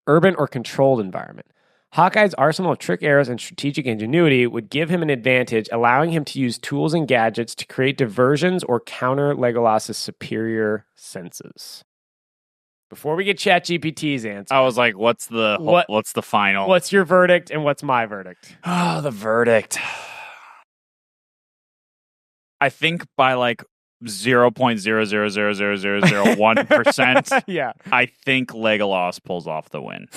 Urban or controlled environment. Hawkeye's arsenal of trick arrows and strategic ingenuity would give him an advantage, allowing him to use tools and gadgets to create diversions or counter Legolas' superior senses. Before we get ChatGPT's answer, I was like, what's the final? What's your verdict and what's my verdict? Oh, the verdict. I think by like 0.0000001%, yeah, I think Legolas pulls off the win.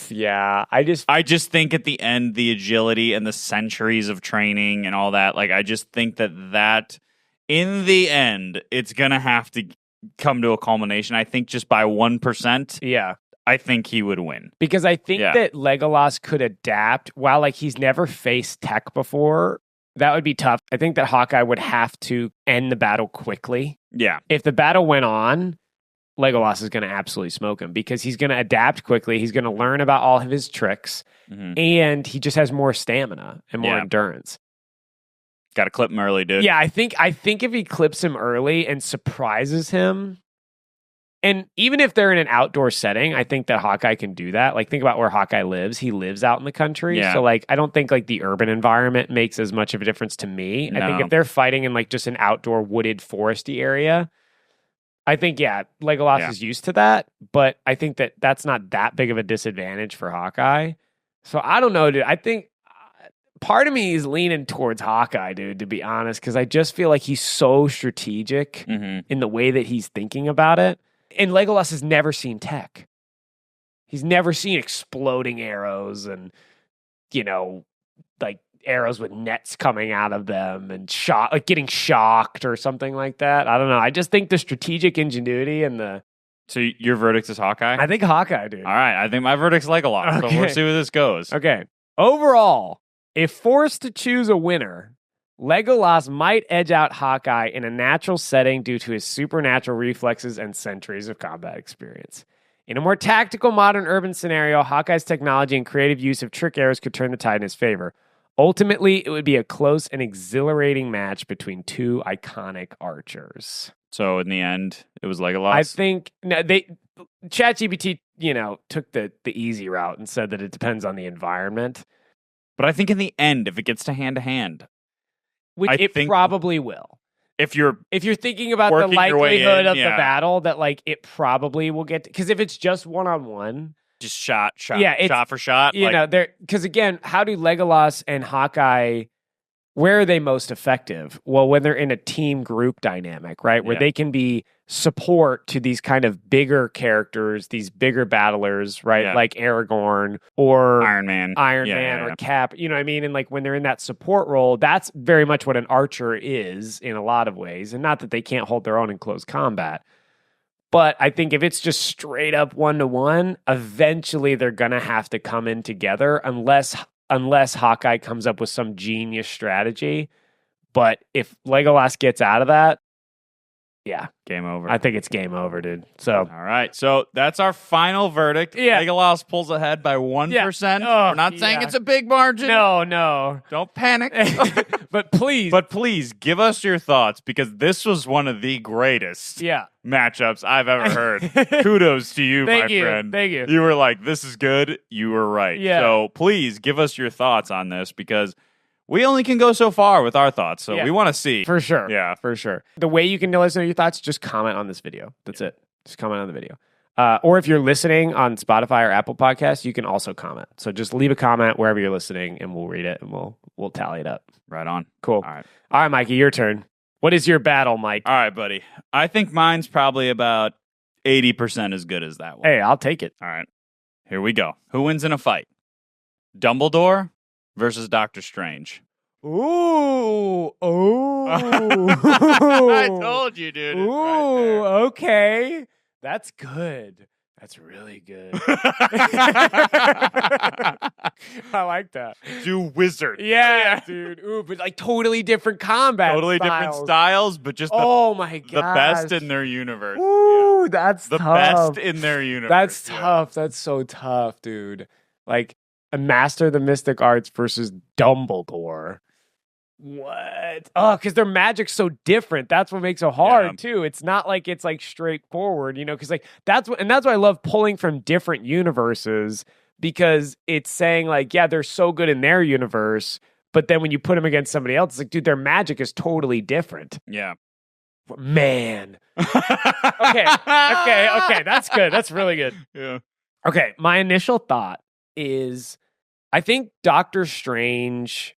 Yeah, I just think at the end, the agility and the centuries of training and all that, like I just think that in the end, it's gonna have to come to a culmination. I think just by 1%. Yeah. I think he would win. Because I think that Legolas could adapt. While like he's never faced tech before, that would be tough. I think that Hawkeye would have to end the battle quickly. Yeah. If the battle went on, Legolas is going to absolutely smoke him, because he's going to adapt quickly. He's going to learn about all of his tricks, and he just has more stamina and more endurance. Got to clip him early, dude. Yeah, I think if he clips him early and surprises him, and even if they're in an outdoor setting, I think that Hawkeye can do that. Like, think about where Hawkeye lives. He lives out in the country. Yeah. So, like, I don't think, like, the urban environment makes as much of a difference to me. No. I think if they're fighting in, like, just an outdoor wooded foresty area, I think, Legolas is used to that. But I think that that's not that big of a disadvantage for Hawkeye. So, I don't know, dude. I think part of me is leaning towards Hawkeye, dude, to be honest, because I just feel like he's so strategic in the way that he's thinking about it. And Legolas has never seen tech. He's never seen exploding arrows and, like arrows with nets coming out of them and getting shocked or something like that. I don't know. I just think the strategic ingenuity and the... So your verdict is Hawkeye? I think Hawkeye, dude. All right. I think my verdict's Legolas. Okay. So we'll see where this goes. Okay. Overall, if forced to choose a winner, Legolas might edge out Hawkeye in a natural setting due to his supernatural reflexes and centuries of combat experience. In a more tactical modern urban scenario, Hawkeye's technology and creative use of trick arrows could turn the tide in his favor. Ultimately, it would be a close and exhilarating match between two iconic archers. So in the end, it was Legolas? I think ChatGPT, took the easy route and said that it depends on the environment. But I think in the end, if it gets to hand, which probably will. If you're thinking about the likelihood of the battle, that like it probably will get, because if it's just one-on-one, just shot shot for shot, because again, how do Legolas and Hawkeye where are they most effective? Well, when they're in a team group dynamic, right? Where they can be support to these kind of bigger characters, these bigger battlers, right? Yeah. Like Aragorn or Iron Man or Cap, you know what I mean? And like when they're in that support role, that's very much what an archer is in a lot of ways. And not that they can't hold their own in close combat. But I think if it's just straight up 1-to-1, eventually they're going to have to come in together unless Hawkeye comes up with some genius strategy. But if Legolas gets out of that, yeah. Game over. I think it's game over, dude. So, all right. So that's our final verdict. Yeah. Legolas pulls ahead by 1%. Oh, We're not saying it's a big margin. No. Don't panic. But please give us your thoughts, because this was one of the greatest matchups I've ever heard. Kudos to you, my friend. Thank you. You were like, this is good. You were right. Yeah. So please give us your thoughts on this, because we only can go so far with our thoughts. So we want to see. For sure. Yeah. For sure. The way you can listen to your thoughts, just comment on this video. That's it. Just comment on the video. Or if you're listening on Spotify or Apple Podcasts, you can also comment. So just leave a comment wherever you're listening, and we'll read it, and we'll tally it up. Right on. Cool. All right, Mikey, your turn. What is your battle, Mike? All right, buddy. I think mine's probably about 80% as good as that one. Hey, I'll take it. All right. Here we go. Who wins in a fight? Dumbledore versus Doctor Strange. Ooh. I told you, dude. Ooh, right okay. That's good. That's really good. I like that. Do wizard. Yeah, dude. Ooh, but like totally different combat different styles, but just my god, the best in their universe. Ooh, that's the tough. best in their universe. That's tough. That's so tough, dude. Like a master of the mystic arts versus Dumbledore. What? Oh, because their magic's so different. That's what makes it hard too. It's not like it's like straightforward, you know. Because like that's why I love pulling from different universes, because it's saying like, yeah, they're so good in their universe, but then when you put them against somebody else, it's like, dude, their magic is totally different. Yeah. Man. Okay. That's good. That's really good. Yeah. Okay. My initial thought is, I think Doctor Strange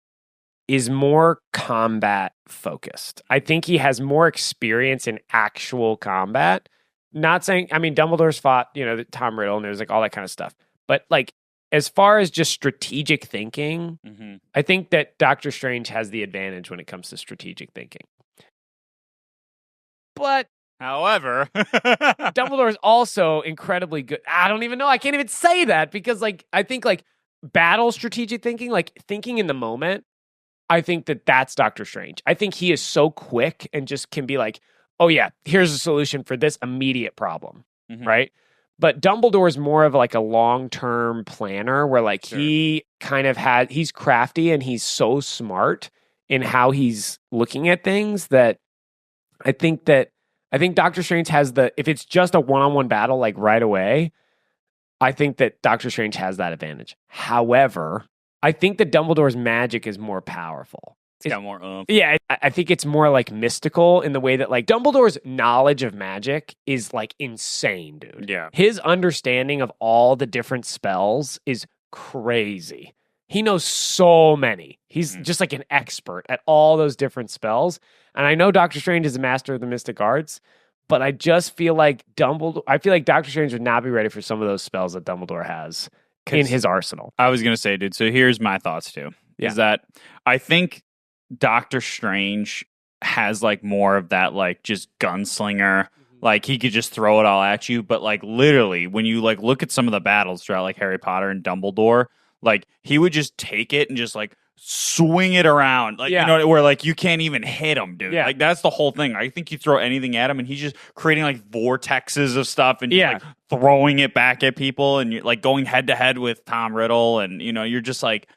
is more combat focused. I think he has more experience in actual combat. Not saying, I mean, Dumbledore's fought, you know, Tom Riddle, and there's like all that kind of stuff. But like, as far as just strategic thinking, I think that Doctor Strange has the advantage when it comes to strategic thinking. But however, Dumbledore is also incredibly good. I don't even know. I can't even say that, because like, I think like battle strategic thinking, like thinking in the moment, I think that that's Doctor Strange. I think he is so quick and just can be like, oh yeah, here's a solution for this immediate problem, right? But Dumbledore is more of like a long-term planner, where like he kind of he's crafty and he's so smart in how he's looking at things, that I think Doctor Strange has if it's just a one-on-one battle, like right away, I think that Doctor Strange has that advantage. However, I think that Dumbledore's magic is more powerful. It's got more oomph. Yeah, I think it's more like mystical in the way that like Dumbledore's knowledge of magic is like insane, dude. Yeah. His understanding of all the different spells is crazy. He knows so many. He's just like an expert at all those different spells. And I know Doctor Strange is a master of the mystic arts, but I just feel like Doctor Strange would not be ready for some of those spells that Dumbledore has in his arsenal. I was going to say, dude, so here's my thoughts too. Yeah. Is that I think Doctor Strange has like more of that like just gunslinger, like he could just throw it all at you, but like literally when you like look at some of the battles throughout like Harry Potter and Dumbledore, like he would just take it and just like swing it around, like you know, where like you can't even hit him, dude. Like that's the whole thing. I think you throw anything at him and he's just creating like vortexes of stuff and just, like throwing it back at people, and you're like going head to head with Tom Riddle, and you know, you're just like,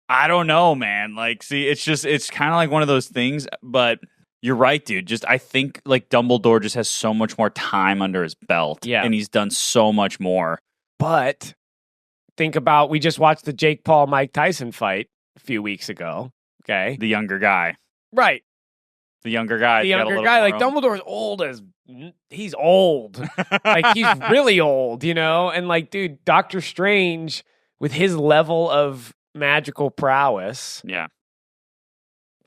I don't know, man. Like, see, it's kind of like one of those things, but you're right, dude. Just, I think like Dumbledore just has so much more time under his belt. Yeah. And he's done so much more. But think about, we just watched the Jake Paul Mike Tyson fight a few weeks ago. Okay. The younger guy. Right. The younger guy. Like Dumbledore's he's old. Like he's really old, you know? And like, dude, Doctor Strange with his level of magical prowess. Yeah.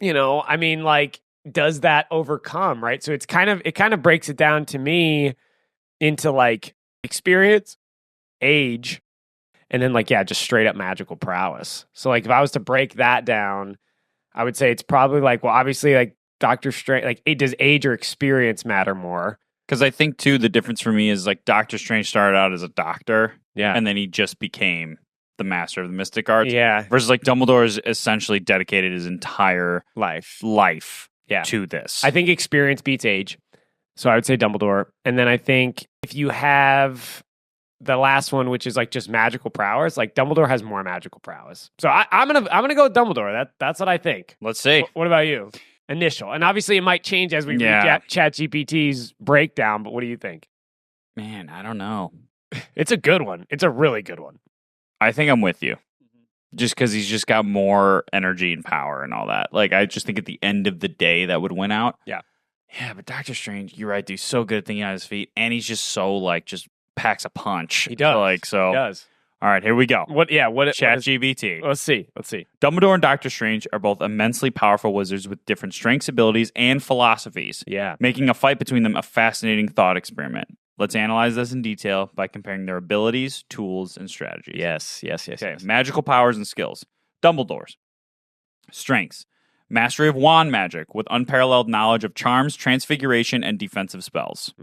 I mean, like, does that overcome, right? So it kind of breaks it down to me into like experience, age, and then like, yeah, just straight up magical prowess. So like if I was to break that down, I would say it's probably like, well, obviously like Doctor Strange, like does age or experience matter more? Because I think too, the difference for me is like Doctor Strange started out as a doctor, Yeah. and then he just became the master of the mystic arts. Yeah. Versus like Dumbledore is essentially dedicated his entire life to this. I think experience beats age. So I would say Dumbledore. And then I think if you have the last one, which is like just magical prowess, like Dumbledore has more magical prowess. So I'm gonna go with Dumbledore. That's what I think. Let's see. What about you? Initial. And obviously it might change as we read ChatGPT's breakdown, but what do you think? Man, I don't know. It's a good one. It's a really good one. I think I'm with you. Just because he's just got more energy and power and all that. Like, I just think at the end of the day that would win out. Yeah. Yeah, but Doctor Strange, you're right, dude. He's so good at thinking on his feet. And he's just so, like, just packs a punch. He does. He does. All right, here we go. ChatGPT. Let's see. Dumbledore and Doctor Strange are both immensely powerful wizards with different strengths, abilities, and philosophies. Yeah. Making a fight between them a fascinating thought experiment. Let's analyze this in detail by comparing their abilities, tools, and strategies. Yes. Okay, magical powers and skills. Dumbledore's strengths. Mastery of wand magic with unparalleled knowledge of charms, transfiguration, and defensive spells.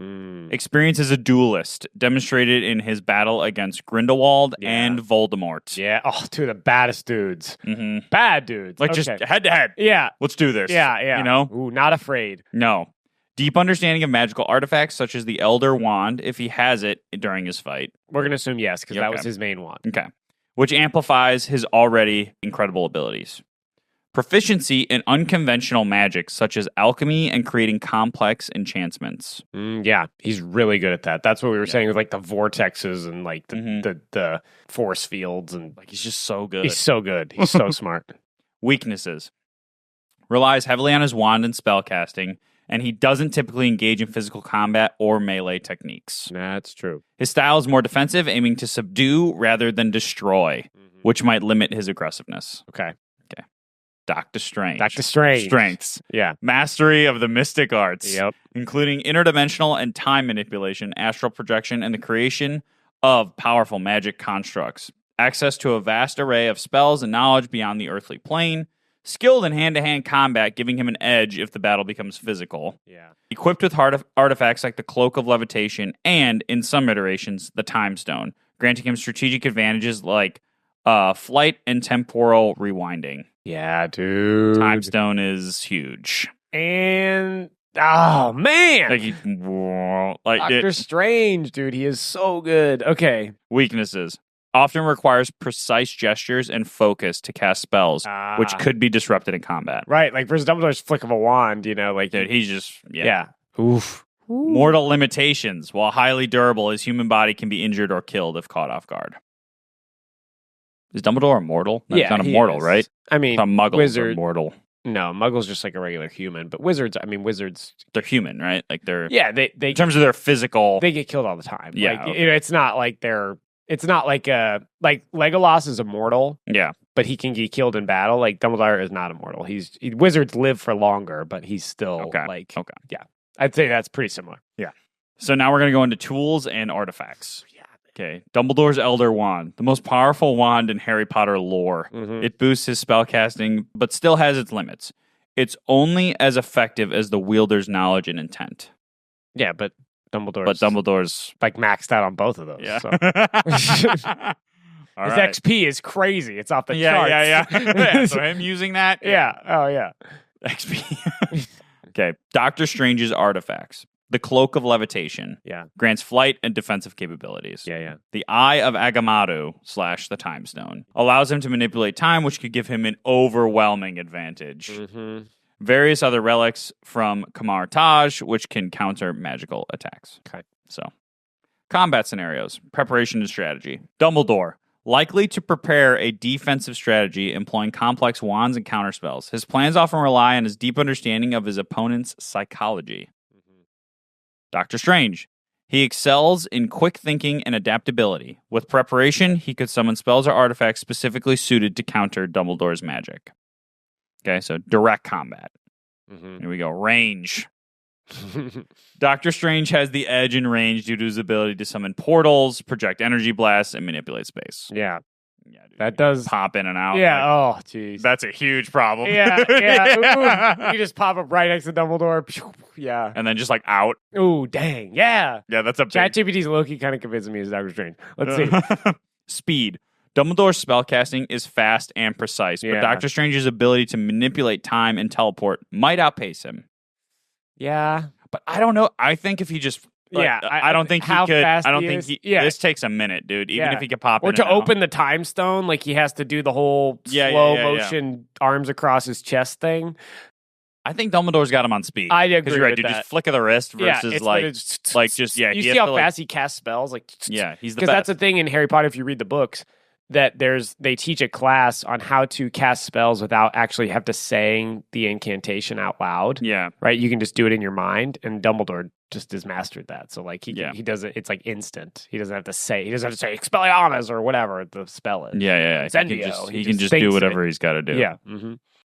Experience as a duelist, demonstrated in his battle against Grindelwald and Voldemort. Yeah. Oh, two of the baddest dudes. Mm-hmm. Bad dudes. Like just head to head. Yeah. Let's do this. Yeah. You know? Ooh, not afraid. No. Deep understanding of magical artifacts such as the Elder Wand, if he has it during his fight. We're going to assume yes, because that was his main wand. Okay. Which amplifies his already incredible abilities. Proficiency in unconventional magic such as alchemy and creating complex enchantments. Yeah, he's really good at that. That's what we were saying with like the vortexes and like the force fields, and like he's just so good. He's so good. He's so smart. Weaknesses. Relies heavily on his wand and spellcasting, and he doesn't typically engage in physical combat or melee techniques. That's true. His style is more defensive, aiming to subdue rather than destroy, which might limit his aggressiveness. Okay. Doctor Strange. Strengths. Yeah. Mastery of the mystic arts. Yep. Including interdimensional and time manipulation, astral projection, and the creation of powerful magic constructs. Access to a vast array of spells and knowledge beyond the earthly plane. Skilled in hand-to-hand combat, giving him an edge if the battle becomes physical. Yeah. Equipped with artifacts like the Cloak of Levitation and, in some iterations, the Time Stone, granting him strategic advantages like flight and temporal rewinding. Yeah, dude. Time Stone is huge. And, oh, man. Doctor Strange, dude. He is so good. Okay. Weaknesses. Often requires precise gestures and focus to cast spells, which could be disrupted in combat. Right, like versus Dumbledore's flick of a wand, like... Dude, he's just... Yeah. Oof. Mortal limitations. While highly durable, his human body can be injured or killed if caught off guard. Is Dumbledore immortal? No, he's not immortal, right? I mean, Muggles are immortal. No, Muggles just like a regular human, but wizards, they're human, right? Like they're... Yeah, they in terms of their physical... They get killed all the time. Yeah. Like, it's not like they're... It's not like Legolas is immortal. Yeah. But he can get killed in battle. Like Dumbledore is not immortal. Wizards live for longer, but he's still yeah. I'd say that's pretty similar. Yeah. So now we're going to go into tools and artifacts. Yeah. Okay. Dumbledore's Elder Wand, the most powerful wand in Harry Potter lore. Mm-hmm. It boosts his spellcasting, but still has its limits. It's only as effective as the wielder's knowledge and intent. Yeah, but Dumbledore's like maxed out on both of those. Yeah. So. His XP is crazy. It's off the charts. Yeah. So him using that? Yeah. Oh, yeah. XP. Okay. Doctor Strange's artifacts. The Cloak of Levitation. Yeah. Grants flight and defensive capabilities. Yeah. The Eye of Agamotto / the Time Stone. Allows him to manipulate time, which could give him an overwhelming advantage. Mm-hmm. Various other relics from Kamar Taj, which can counter magical attacks. Okay. So, combat scenarios, preparation and strategy. Dumbledore, likely to prepare a defensive strategy employing complex wands and counterspells. His plans often rely on his deep understanding of his opponent's psychology. Mm-hmm. Doctor Strange, he excels in quick thinking and adaptability. With preparation, he could summon spells or artifacts specifically suited to counter Dumbledore's magic. Okay, so direct combat. Here we go. Range. Doctor Strange has the edge in range due to his ability to summon portals, project energy blasts, and manipulate space. Yeah. Yeah, dude, that does pop in and out. Yeah. Oh, jeez. That's a huge problem. Yeah. Yeah. Ooh, you just pop up right next to Dumbledore. Yeah. And then just like out. Ooh, dang. Yeah. Yeah, that's a big... ChatGPT's low-key kind of convincing me as Doctor Strange. Let's see. Speed. Dumbledore's spellcasting is fast and precise, but Doctor Strange's ability to manipulate time and teleport might outpace him. Yeah. But I don't know. I think if he just... I don't think he could. I don't think he... Yeah. This takes a minute, dude. Even if he could pop in. Or to open the time stone, like he has to do the whole slow motion arms across his chest thing. I think Dumbledore's got him on speed. I agree because you're right, with dude. that. Just flick of the wrist versus You see how fast he casts spells, like he's the best. Because that's the thing in Harry Potter. If you read the books, that they teach a class on how to cast spells without actually have to saying the incantation out loud. Yeah, right. You can just do it in your mind, and Dumbledore just has mastered that. So like he does it. It's like instant. He doesn't have to say. He doesn't have to say Expelliarmus or whatever the spell is. Yeah. He can just do whatever he's got to do. Yeah.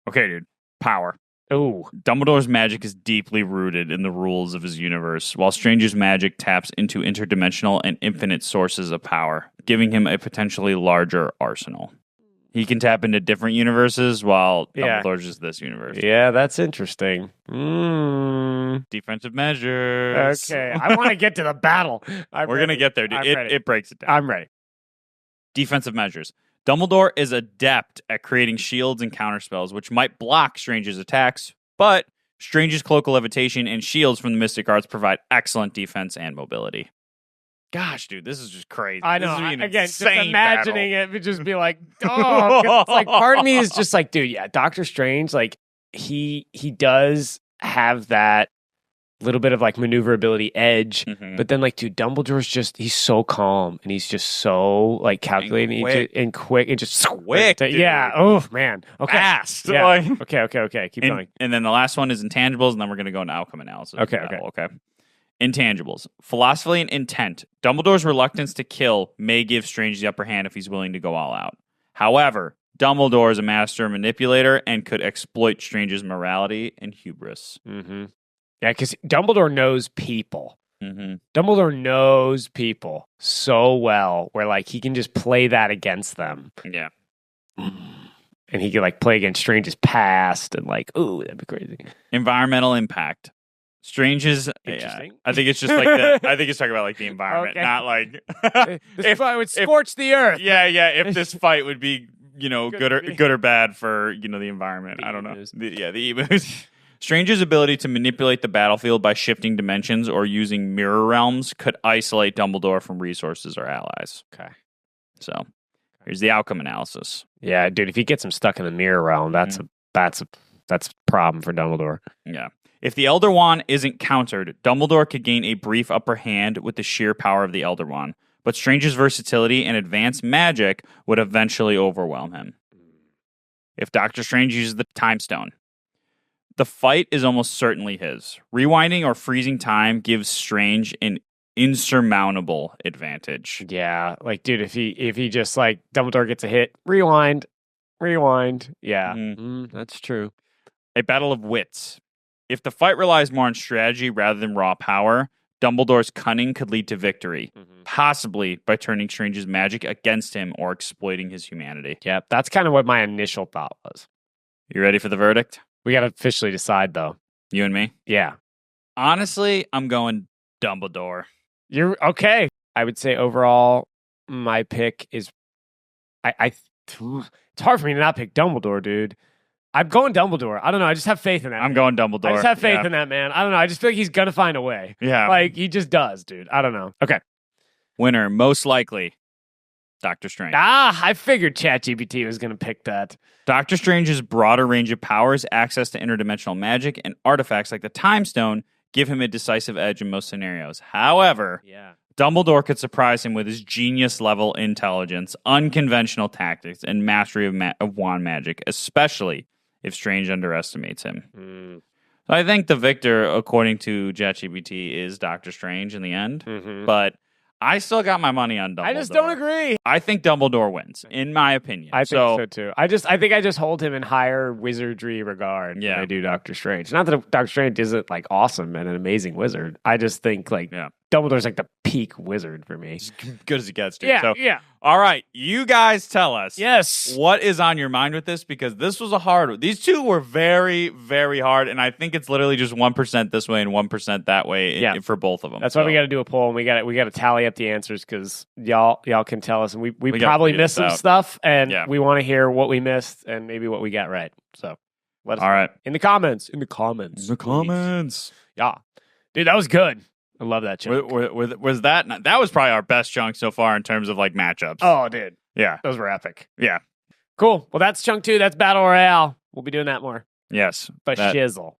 Okay, dude. Power. Oh, Dumbledore's magic is deeply rooted in the rules of his universe, while Strange's magic taps into interdimensional and infinite sources of power, giving him a potentially larger arsenal. He can tap into different universes, while Dumbledore's just this universe. Yeah, that's interesting. Defensive measures. Okay, I want to get to the battle. We're going to get there, dude. It breaks it down. I'm ready. Defensive measures. Dumbledore is adept at creating shields and counterspells, which might block Strange's attacks, but Strange's cloak of levitation and shields from the mystic arts provide excellent defense and mobility. Gosh, dude, this is just crazy. I know. Again, just imagining battle. it would just be like, oh, it's like part of me is just like, dude, Doctor Strange, like he does have that little bit of like maneuverability edge, but then like, dude, Dumbledore's he's so calm and he's just so like calculating and quick and just quick. Yeah. Oh man. Okay. Fast. Yeah. Okay. Keep going. And then the last one is intangibles, and then we're going to go into outcome analysis. Okay. Intangibles. Philosophy and intent. Dumbledore's reluctance to kill may give Strange the upper hand if he's willing to go all out. However, Dumbledore is a master manipulator and could exploit Strange's morality and hubris. Yeah, because Dumbledore knows people. Dumbledore knows people so well where like he can just play that against them. Yeah. And he can like play against Strange's past and like, ooh, that'd be crazy. Environmental impact. Strange's interesting. I think it's just like I think it's talking about like the environment, not like if I would scorch the earth. Yeah. If this fight would be, good or bad for, the environment. I don't know. The emus. Strange's ability to manipulate the battlefield by shifting dimensions or using mirror realms could isolate Dumbledore from resources or allies. Okay. So, here's the outcome analysis. Yeah, dude, if he gets him stuck in the mirror realm, that's a problem for Dumbledore. Yeah. If the Elder Wand isn't countered, Dumbledore could gain a brief upper hand with the sheer power of the Elder Wand, but Strange's versatility and advanced magic would eventually overwhelm him. If Doctor Strange uses the Time Stone, the fight is almost certainly his. Rewinding or freezing time gives Strange an insurmountable advantage. Yeah, like, dude, if he just like Dumbledore gets a hit, rewind. Yeah, that's true. A battle of wits. If the fight relies more on strategy rather than raw power, Dumbledore's cunning could lead to victory, possibly by turning Strange's magic against him or exploiting his humanity. Yeah, that's kind of what my initial thought was. You ready for the verdict? We got to officially decide, though. You and me? Yeah. Honestly, I'm going Dumbledore. You're okay. I would say overall, my pick is... it's hard for me to not pick Dumbledore, dude. I'm going Dumbledore. I don't know. I just have faith in that. I'm going Dumbledore. I just have faith in that, man. I don't know. I just feel like he's going to find a way. Yeah. Like, he just does, dude. I don't know. Okay. Winner, most likely, Doctor Strange. I figured ChatGPT was going to pick that. Doctor Strange's broader range of powers, access to interdimensional magic, and artifacts like the Time Stone give him a decisive edge in most scenarios. However, Dumbledore could surprise him with his genius-level intelligence, unconventional tactics, and mastery of wand magic, especially if Strange underestimates him. So I think the victor, according to ChatGPT, is Doctor Strange in the end. But I still got my money on Dumbledore. I just don't agree. I think Dumbledore wins, in my opinion. I think so too. I think I just hold him in higher wizardry regard than I do Doctor Strange. Not that Doctor Strange isn't like awesome and an amazing wizard. I just think Dumbledore's like the peak wizard for me. As good as it gets, dude. Yeah. All right, you guys tell us. Yes. What is on your mind with this? Because this was a hard one. These two were very, very hard, and I think it's literally just 1% this way and 1% that way for both of them. That's why we got to do a poll, and we got to tally up the answers because y'all can tell us, and we probably missed some stuff, and we want to hear what we missed and maybe what we got right. So let us know. Right. In the comments. Yeah. Dude, that was good. I love that chunk. Was that was probably our best chunk so far in terms of like matchups. Oh, dude. Yeah. Those were epic. Yeah. Cool. Well, that's chunk 2. That's Battle Royale. We'll be doing that more. Yes. For shizzle.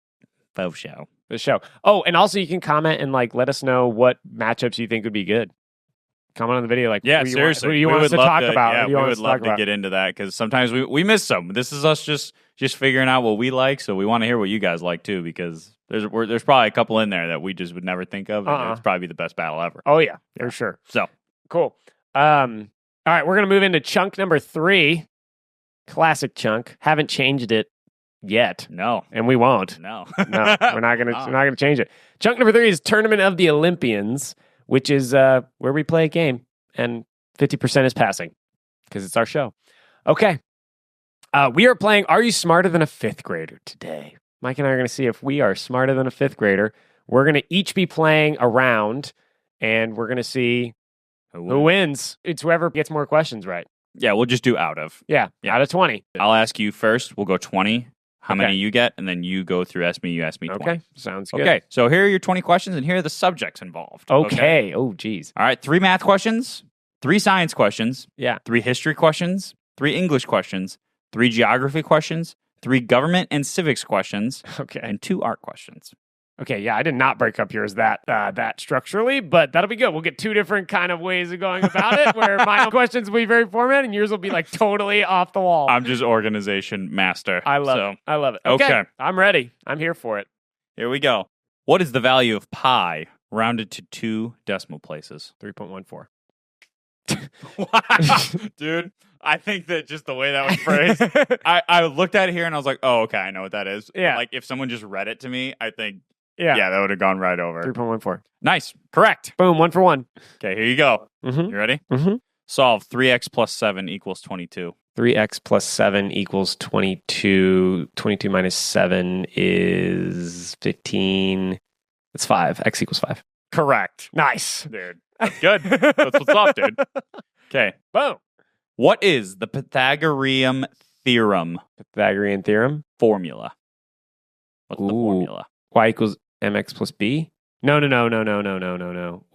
Faux show. The show. Oh, and also you can comment and like let us know what matchups you think would be good. Comment on the video, like seriously, who do you want us to talk about? Yeah, we would love to get into that because sometimes we miss some. This is us just figuring out what we like, so we want to hear what you guys like too because there's probably a couple in there that we just would never think of, and it's probably the best battle ever. Oh yeah, for sure. So cool. All right, we're gonna move into chunk number 3. Classic chunk. Haven't changed it yet. No, and we won't. No, we're not gonna change it. Chunk number 3 is Tournament of the Olympians, which is where we play a game, and 50% is passing because it's our show. Okay. We are playing Are You Smarter Than a 5th Grader today. Mike and I are going to see if we are smarter than a 5th grader. We're going to each be playing a round, and we're going to see who wins. It's whoever gets more questions right. Yeah, we'll just do out of. Yeah, out of 20. I'll ask you first. We'll go 20. How many you get, and then you go through ask me, you ask me 20. Okay, sounds good. Okay, so here are your 20 questions, and here are the subjects involved. Okay. Oh, geez. All right, 3 math questions, 3 science questions, 3 history questions, 3 English questions, 3 geography questions, 3 government and civics questions, and 2 art questions. Okay, yeah, I did not break up yours that structurally, but that'll be good. We'll get 2 different kind of ways of going about it, where my questions will be very formatted, and yours will be like totally off the wall. I'm just organization master. I love it. Okay, I'm ready. I'm here for it. Here we go. What is the value of pi rounded to 2 decimal places? 3.14. Dude, I think that just the way that was phrased, I looked at it here and I was like, oh, okay, I know what that is. Yeah. Like if someone just read it to me, I think, that would have gone right over. 3.14. Nice. Correct. Boom. 1 for 1. Okay, here you go. Mm-hmm. You ready? Mm-hmm. Solve 3x plus 7 equals 22. 3x plus 7 equals 22. 22 minus 7 is 15. It's 5. X equals 5. Correct. Nice. Dude. That's good. That's what's up, dude. Okay. Boom. What is the Pythagorean theorem? Pythagorean theorem? Formula. What's the formula? Y equals mx plus b? No.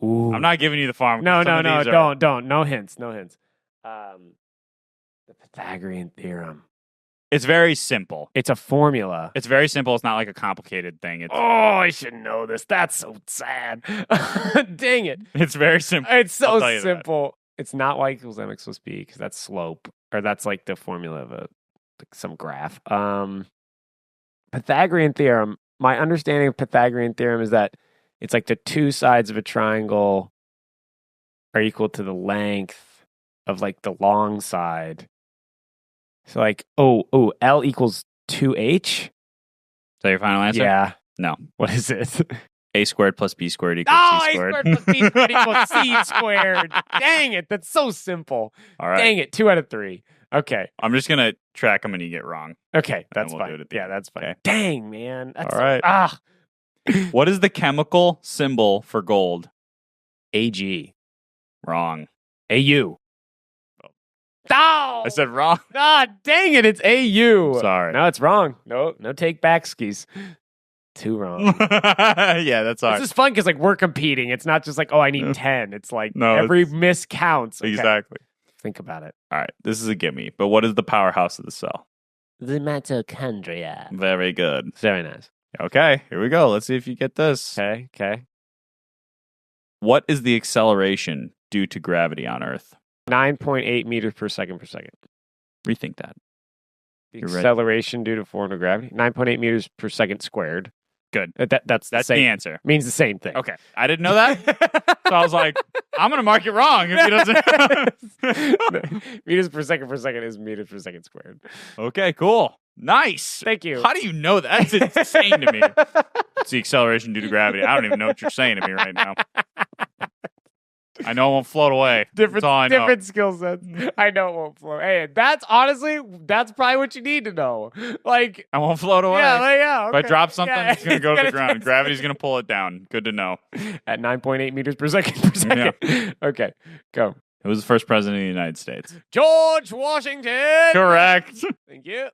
Ooh. I'm not giving you the formula. No. Don't. No hints. The Pythagorean theorem. It's very simple. It's a formula. It's very simple. It's not like a complicated thing. I should know this. That's so sad. Dang it. It's very simple. It's so simple. It's not y equals mx plus b because that's slope, or that's like the formula of some graph. Pythagorean theorem. My understanding of Pythagorean theorem is that it's like the 2 sides of a triangle are equal to the length of like the long side. So like, L equals 2H? Is that your final answer? Yeah. No. What is it? A squared plus B squared equals C squared. A squared plus B squared equals C squared. Dang it. That's so simple. All right. Dang it. 2 out of 3. Okay. I'm just going to track them and you get wrong. Okay. That's fine. Yeah, that's fine. Okay. Dang, man. That's all right. What is the chemical symbol for gold? AG. Wrong. AU. Oh! I said wrong. Dang it. It's AU. Sorry. No, it's wrong. No take back skis. 2 wrong. Yeah, that's all right. This is fun because like we're competing. It's not just like, I need 10. It's like every miss counts. Okay. Exactly. Think about it. All right. This is a gimme. But what is the powerhouse of the cell? The mitochondria. Very good. Very nice. Okay. Here we go. Let's see if you get this. Okay. What is the acceleration due to gravity on Earth? 9.8 meters per second. Rethink that. The acceleration due to force of gravity? 9.8 meters per second squared. Good. That's the answer. Means the same thing. Okay. I didn't know that. So I was like, I'm going to mark it wrong if he doesn't. Meters per second is meters per second squared. Okay, cool. Nice. Thank you. How do you know that? That's insane to me. It's the acceleration due to gravity. I don't even know what you're saying to me right now. I know it won't float away. Different skill sets. I know it won't float. Hey, that's probably what you need to know. Like, I won't float away. Yeah. Okay. If I drop something, it's going to go to the ground. Gravity's going to pull it down. Good to know. At 9.8 meters per second. Yeah. Okay, go. Who was the first president of the United States? George Washington. Correct. Thank you.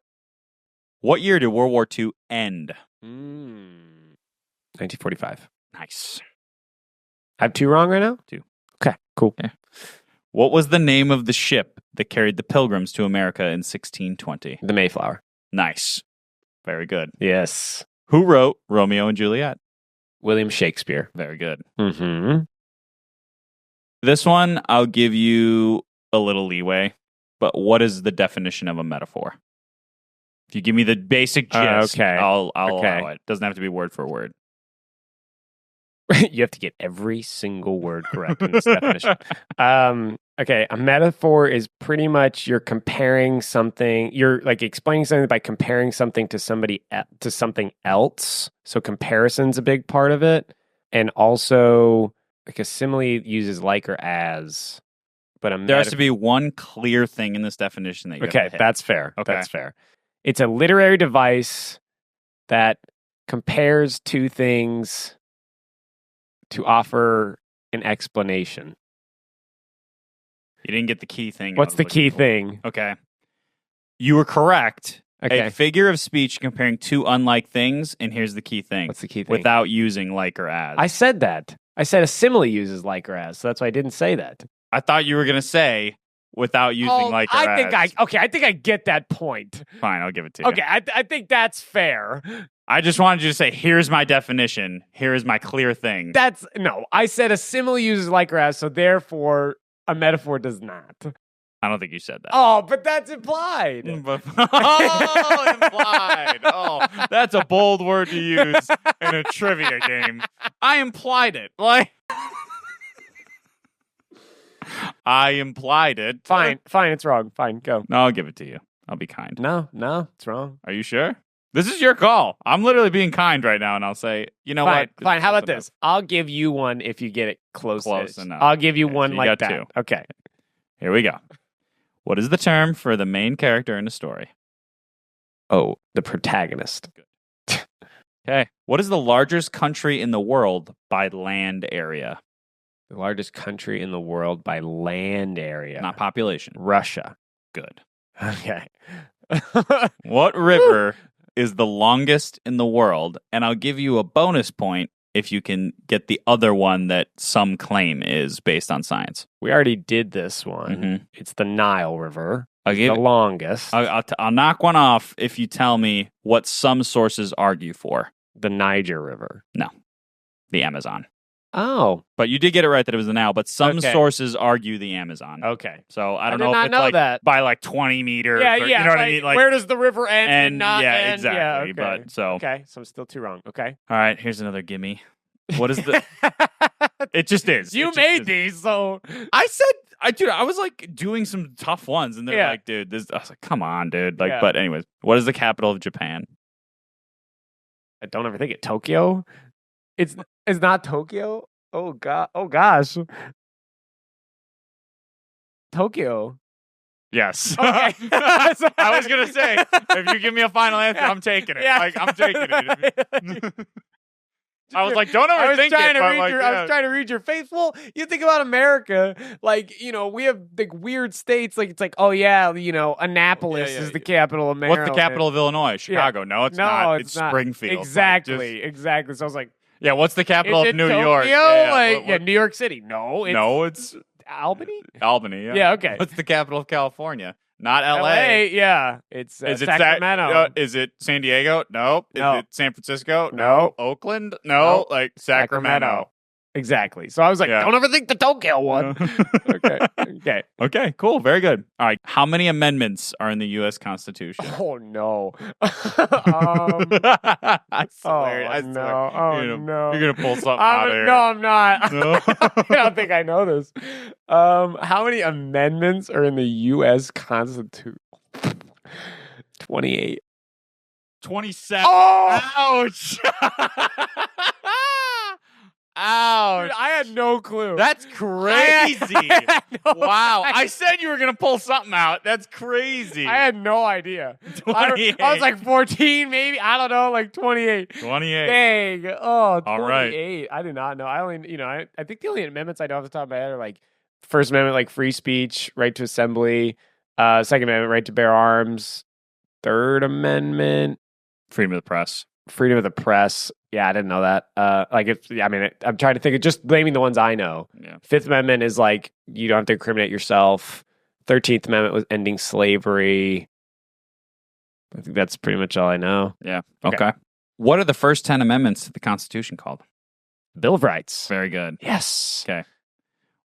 What year did World War II end? 1945. Nice. I have 2 wrong right now? 2. Okay, cool. Yeah. What was the name of the ship that carried the Pilgrims to America in 1620? The Mayflower. Nice. Very good. Yes. Who wrote Romeo and Juliet? William Shakespeare. Very good. Mm-hmm. This one, I'll give you a little leeway, but what is the definition of a metaphor? If you give me the basic gist, I'll allow it. Doesn't have to be word for word. You have to get every single word correct in this definition. Okay, a metaphor is pretty much you're comparing something. You're like explaining something by comparing something to something else. So comparison's a big part of it, and also like a simile uses like or as. But there has to be one clear thing in this definition that you have to hit. That's fair. Okay. That's fair. It's a literary device that compares two things to offer an explanation. You didn't get the key thing. What's the key thing? Okay. You were correct. Okay. A figure of speech comparing two unlike things, and here's the key thing. What's the key thing? Without using like or as. I said that. I said a simile uses like or as, so that's why I didn't say that. I thought you were going to say without using like or as. I think I get that point. Fine, I'll give it to you. Okay, I think that's fair. I just wanted you to say, here's my definition. Here is my clear thing. I said a simile uses like or as, so therefore a metaphor does not. I don't think you said that. Oh, but that's implied. Implied. Oh, that's a bold word to use in a trivia game. I implied it. Like, I implied it. Fine, it's wrong. Fine, go. No, I'll give it to you. I'll be kind. No, it's wrong. Are you sure? This is your call. I'm literally being kind right now, and I'll say, you know what? Fine. How about this? I'll give you one if you get it close enough. I'll give you one so you like got that. 2. Okay. Here we go. What is the term for the main character in a story? Oh, the protagonist. Okay. What is the largest country in the world by land area? The largest country in the world by land area. Not population. Russia. Good. Okay. What river is the longest in the world? And I'll give you a bonus point if you can get the other one that some claim is based on science. We already did this one. Mm-hmm. It's the Nile River. The longest. I'll knock one off if you tell me what some sources argue for. The Niger River. No. The Amazon. Oh. But you did get it right that it was the Nile, but some sources argue the Amazon. Okay. So I don't know if it's like that. by like 20 meters. Yeah, you know what I mean? Like, where does the river end and not end? Exactly. Yeah, okay. But so okay, so I'm still 2 wrong. Okay. All right, here's another gimme. What is the It just is. You made these, so I was like doing some tough ones, and they're like, dude, I was like, come on, dude. Like, but anyways, what is the capital of Japan? I don't ever think it. Tokyo? It's not Tokyo? Oh god! Oh gosh! Tokyo. Yes. Okay. I was gonna say, if you give me a final answer, I'm taking it. Yeah. Like, I'm taking it. I was like, don't overthink it. I was trying to read your face. Well, you think about America, like, we have like weird states. Like, it's like, oh yeah, Annapolis is the capital of Maryland. What's the capital of Illinois? Chicago. No, it's not. It's not. Springfield. Exactly. So I was like, yeah, what's the capital of New York? Yeah, New York City. No, it's Albany. Albany. Yeah. Yeah. Okay. What's the capital of California? Not L.A. Yeah, it's Sacramento. Is it San Diego? Nope. No. Is it San Francisco? No. Oakland? No. Like Sacramento. Exactly. So I was like, don't ever think the don't kill one. Okay, cool. Very good. All right. How many amendments are in the U.S. Constitution? Oh, no. I swear. I swear. No. Oh, no. You're going to pull something out of here. No, I'm not. No? I don't think I know this. How many amendments are in the U.S. Constitution? 28. 27. Oh! Ouch. Ouch. Dude, I had no clue. That's crazy. Wow. I I said you were going to pull something out. That's crazy. had no idea. 28. I was like 14, maybe. I don't know, like 28. 28. Dang. Oh, 28. All right. I did not know. I only, I think the only amendments I know off the top of my head are like First Amendment, like free speech, right to assembly. Second Amendment, right to bear arms. Third Amendment, Freedom of the press. freedom of the press. Yeah, I didn't know that. I'm trying to think of just naming the ones I know. Yeah. Fifth Amendment is like you don't have to incriminate yourself. 13th Amendment was ending slavery. I think that's pretty much all I know. Yeah. Okay. What are the first 10 amendments to the Constitution called? Bill of Rights. Very good. Yes. Okay.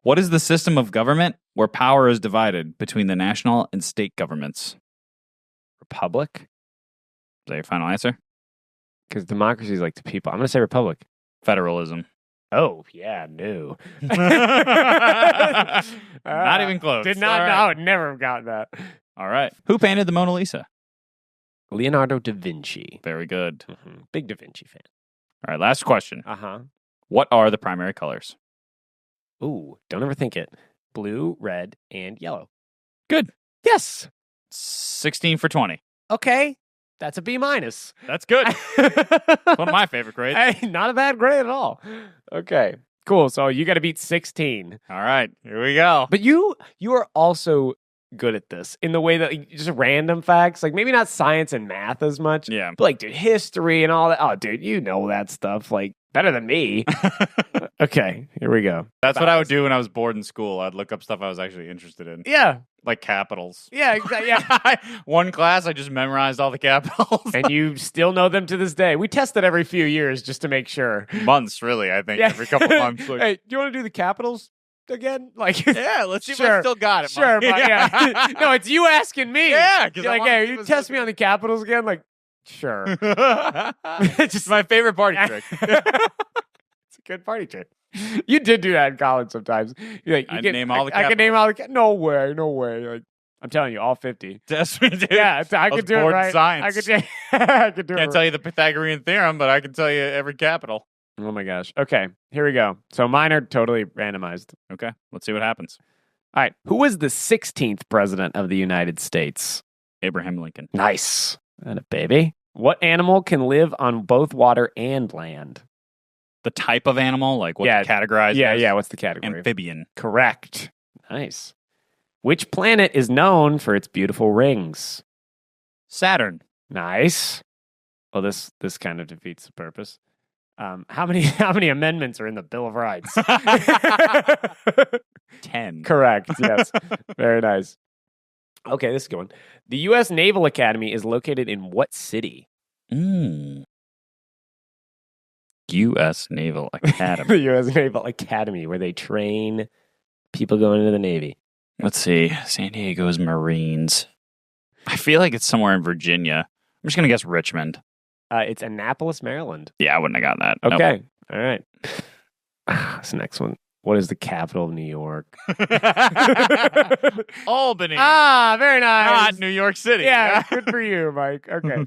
What is the system of government where power is divided between the national and state governments? Republic? Is that your final answer? Because democracy is like the people. I'm going to say republic. Federalism. Oh, yeah, no. Not even close. Did not know. I would never have gotten that. All right. Who painted the Mona Lisa? Leonardo da Vinci. Very good. Mm-hmm. Big da Vinci fan. All right. Last question. Uh-huh. What are the primary colors? Ooh, don't overthink it. Blue, red, and yellow. Good. Yes. 16 for 20. Okay. That's a B minus. That's good. One of my favorite grades. Hey, not a bad grade at all. Okay. Cool. So you got to beat 16. All right. Here we go. But you are also good at this in the way that just random facts, like maybe not science and math as much. Yeah. But like, dude, history and all that. Oh, dude, you know that stuff like better than me. Okay. Here we go. That's what I would do when I was bored in school. I'd look up stuff I was actually interested in. Yeah. Like capitals. Yeah, exactly. Yeah. One class, I just memorized all the capitals. And you still know them to this day. We test it every few years just to make sure. Months, really, I think. Yeah. Every couple months. Like, hey, do you want to do the capitals again? Like, yeah, let's see if I Sure. still got it. Sure, Mike. but yeah. No, it's you asking me. Yeah, because You're like, hey, you test me on the capitals again? Like, sure. It's just my favorite party trick. It's a good party trick. You did do that in college sometimes. You're like, I can name all the I can name capitals. all the no way. Like, I'm telling you, all 50. Test me, dude. Yeah, I was could do it bored in right. science. I could do it. Can't tell you the Pythagorean theorem, but I can tell you every capital. Oh my gosh. Okay, here we go. So mine are totally randomized. Okay, let's see what happens. All right. Who was the 16th president of the United States? Abraham Lincoln. Nice. And a baby. What animal can live on both water and land? The type of animal, like what Yeah. categorized Yeah, as? yeah. What's the category? Amphibian. Correct. Nice. Which planet is known for its beautiful rings? Saturn. Nice. Well, this kind of defeats the purpose. How many amendments are in the Bill of Rights? 10. Correct. Yes. Very nice. Okay, this is a good one. The U.S. Naval Academy is located in what city? U.S. Naval The Academy. U.S. Naval Academy, where they train people going into the Navy. Let's see. San Diego's Marines. I feel like it's somewhere in Virginia. I'm just going to guess Richmond. It's Annapolis, Maryland. Yeah, I wouldn't have gotten that. Nope. Okay. All right. This next one. What is the capital of New York? Albany. Very nice. Not New York City. Yeah, good for you, Mike. Okay.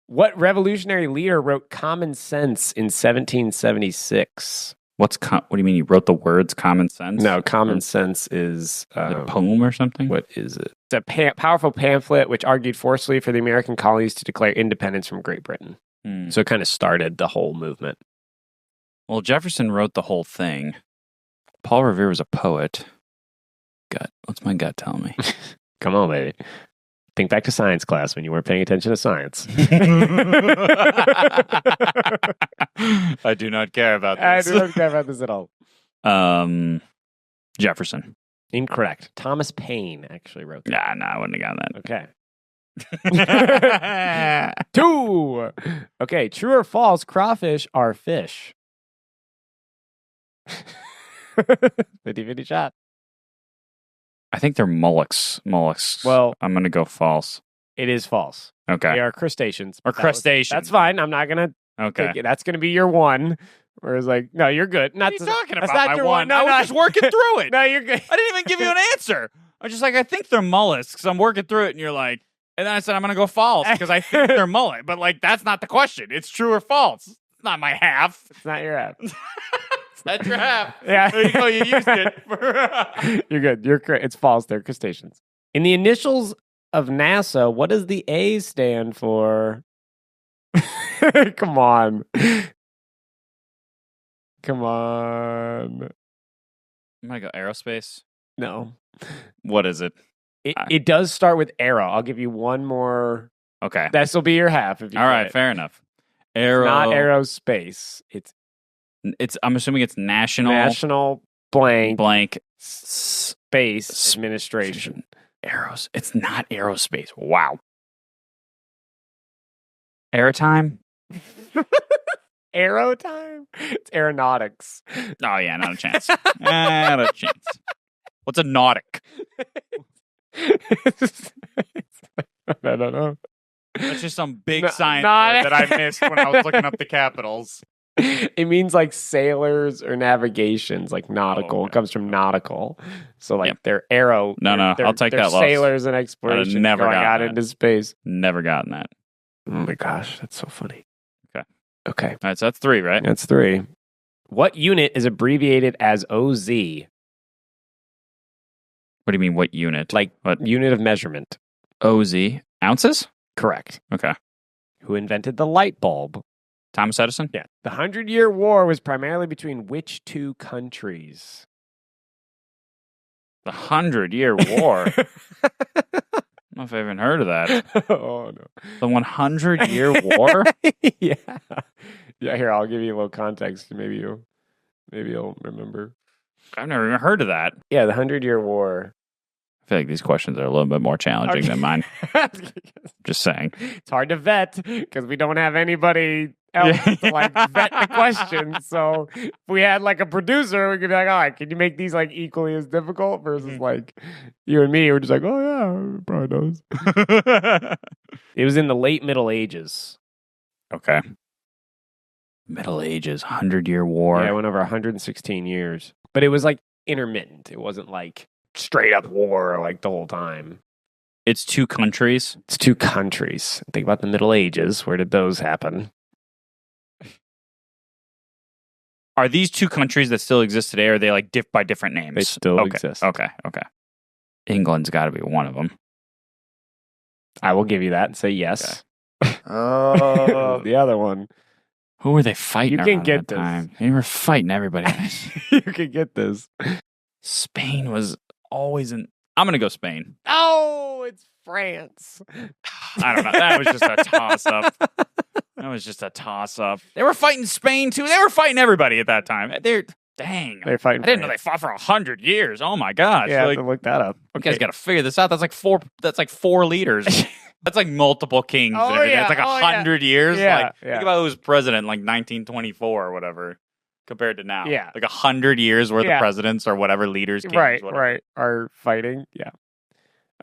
What revolutionary leader wrote Common Sense in 1776? What do you mean? You wrote the words common sense? No, Common Sense is... Is it a poem or something? What is it? It's a powerful pamphlet which argued forcefully for the American colonies to declare independence from Great Britain. So it kind of started the whole movement. Well, Jefferson wrote the whole thing. Paul Revere was a poet. What's my gut telling me? Come on, baby. Think back to science class when you weren't paying attention to science. I do not care about this. I do not care about this at all. Jefferson. Incorrect. Thomas Paine actually wrote that. Nah, I wouldn't have gotten Okay. 2. Okay, true or false, crawfish are fish. 50-50 shot. I think they're mollusks. Well, I'm going to go false. It is false. Okay. They are crustaceans. Or crustaceans. That's fine. I'm not going to take it. That's going to be your one. Whereas, like, no, you're good. What are you talking about? That's not my your one. No, I was just working through it. No, you're good. I didn't even give you an answer. I was just like, I think they're mollusks. I'm working through it, and you're like, and then I said I'm gonna go false because I think they're mullet. But like, that's not the question. It's true or false. It's not my half. It's not your half. That's your half. Yeah. There you go. You used it. You're good. You're correct. It's false. They're crustaceans. In the initials of NASA, what does the A stand for? Come on. Come on. I'm gonna go aerospace. No. What is it? It does start with aero. I'll give you one more. Okay. This will be your half. If you all right, it. fair enough. It's not aerospace. It's. I'm assuming it's national blank space administration. It's not aerospace. Wow. Aerotime. Aerotime? It's aeronautics. Oh yeah, not a chance. Not a chance. What's a nautic? I don't know. That's just some big science word that I missed when I was looking up the capitals. It means like sailors or navigations, like nautical. Oh, okay. It comes from nautical. So like they're aero. No, I'll take that loss. Sailors and exploration never going got out that. into space. Never gotten that. Oh my gosh, that's so funny. Okay. All right, so that's 3, right? That's 3. What unit is abbreviated as OZ? What do you mean, what unit? Like what unit of measurement? OZ? Ounces? Correct. Okay. Who invented the light bulb? Thomas Edison? Yeah. The 100-Year War was primarily between which 2 countries? The 100-Year War? I don't know if I've even heard of that. Oh, no. The 100-Year War? Yeah. Yeah, here, I'll give you a little context. Maybe you'll remember. I've never even heard of that. Yeah, the 100-Year War. I feel like these questions are a little bit more challenging than mine. Just saying. It's hard to vet because we don't have anybody else to like vet the questions. So if we had like a producer, we could be like, all right, can you make these like equally as difficult versus like you and me? We're just like, oh yeah, probably knows. It was in the late Middle Ages. Okay. Middle Ages, 100-Year War. Yeah, it went over 116 years. But it was like intermittent. It wasn't like straight up war like the whole time. It's 2 countries. It's 2 countries. Think about the Middle Ages. Where did those happen? Are these 2 countries that still exist today, or are they like by different names? They still exist. Okay. England's got to be one of them. I will give you that and say yes. Okay. Oh. The other one. Who were they fighting? You can around get that this. Time? They were fighting everybody. You can get this. Spain was always in. I'm gonna go Spain. Oh, it's France. I don't know. That was just a toss up. They were fighting Spain too. They were fighting everybody at that time. They're fighting. I didn't know they fought for 100 years. Oh my gosh! Yeah, I like, have to look that up. You guys got to figure this out. That's like 4 leaders. That's like multiple kings. Oh, and everything. yeah. It's like 100 years. Yeah, Think about who was president in like 1924 or whatever compared to now. Yeah. Like 100 years worth of presidents or whatever leaders. Kings, right, whatever. right. Are fighting. Yeah.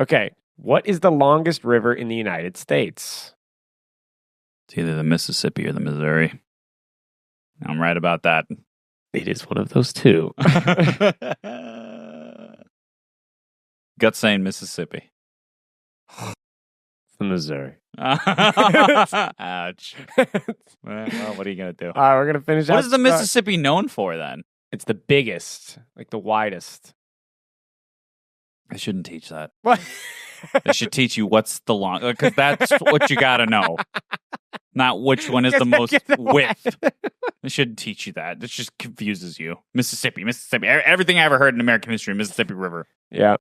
Okay. What is the longest river in the United States? It's either the Mississippi or the Missouri. I'm right about that. It is one of those 2. Gut saying Mississippi. The Missouri. Ouch. Well, what are you going to do? All right, we're going to finish. What is the Mississippi known for then? It's the biggest, like the widest. I shouldn't teach that. What? They should teach you what's the long, because that's what you got to know. Not which one is the most width. They shouldn't teach you that. This just confuses you. Mississippi. Everything I ever heard in American history, Mississippi River. Yeah.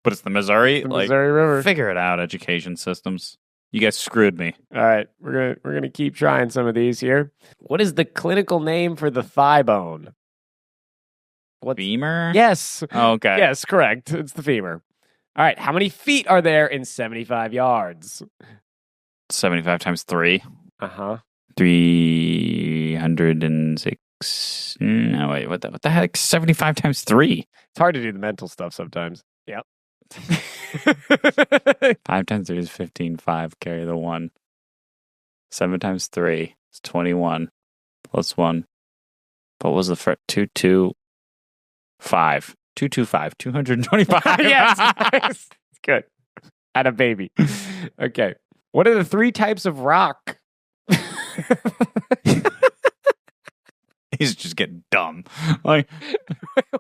But it's the Missouri. The Missouri River. Figure it out, education systems. You guys screwed me. All right, we're gonna keep trying some of these here. What is the clinical name for the thigh bone? Femur? Yes. Oh, okay. Yes, correct. It's the femur. All right, how many feet are there in 75 yards? 75 times 3. 360. 360. No, wait, what the heck? 75 times 3. It's hard to do the mental stuff sometimes. Yep. 5 times 3 is 15. 5, carry the 1. 7 times 3 is 21. Plus 1. What was the first? 2, 2, 5. 225. 225. Yes. It's good. Had a baby. Okay. What are the 3 types of rock? He's just getting dumb. Like,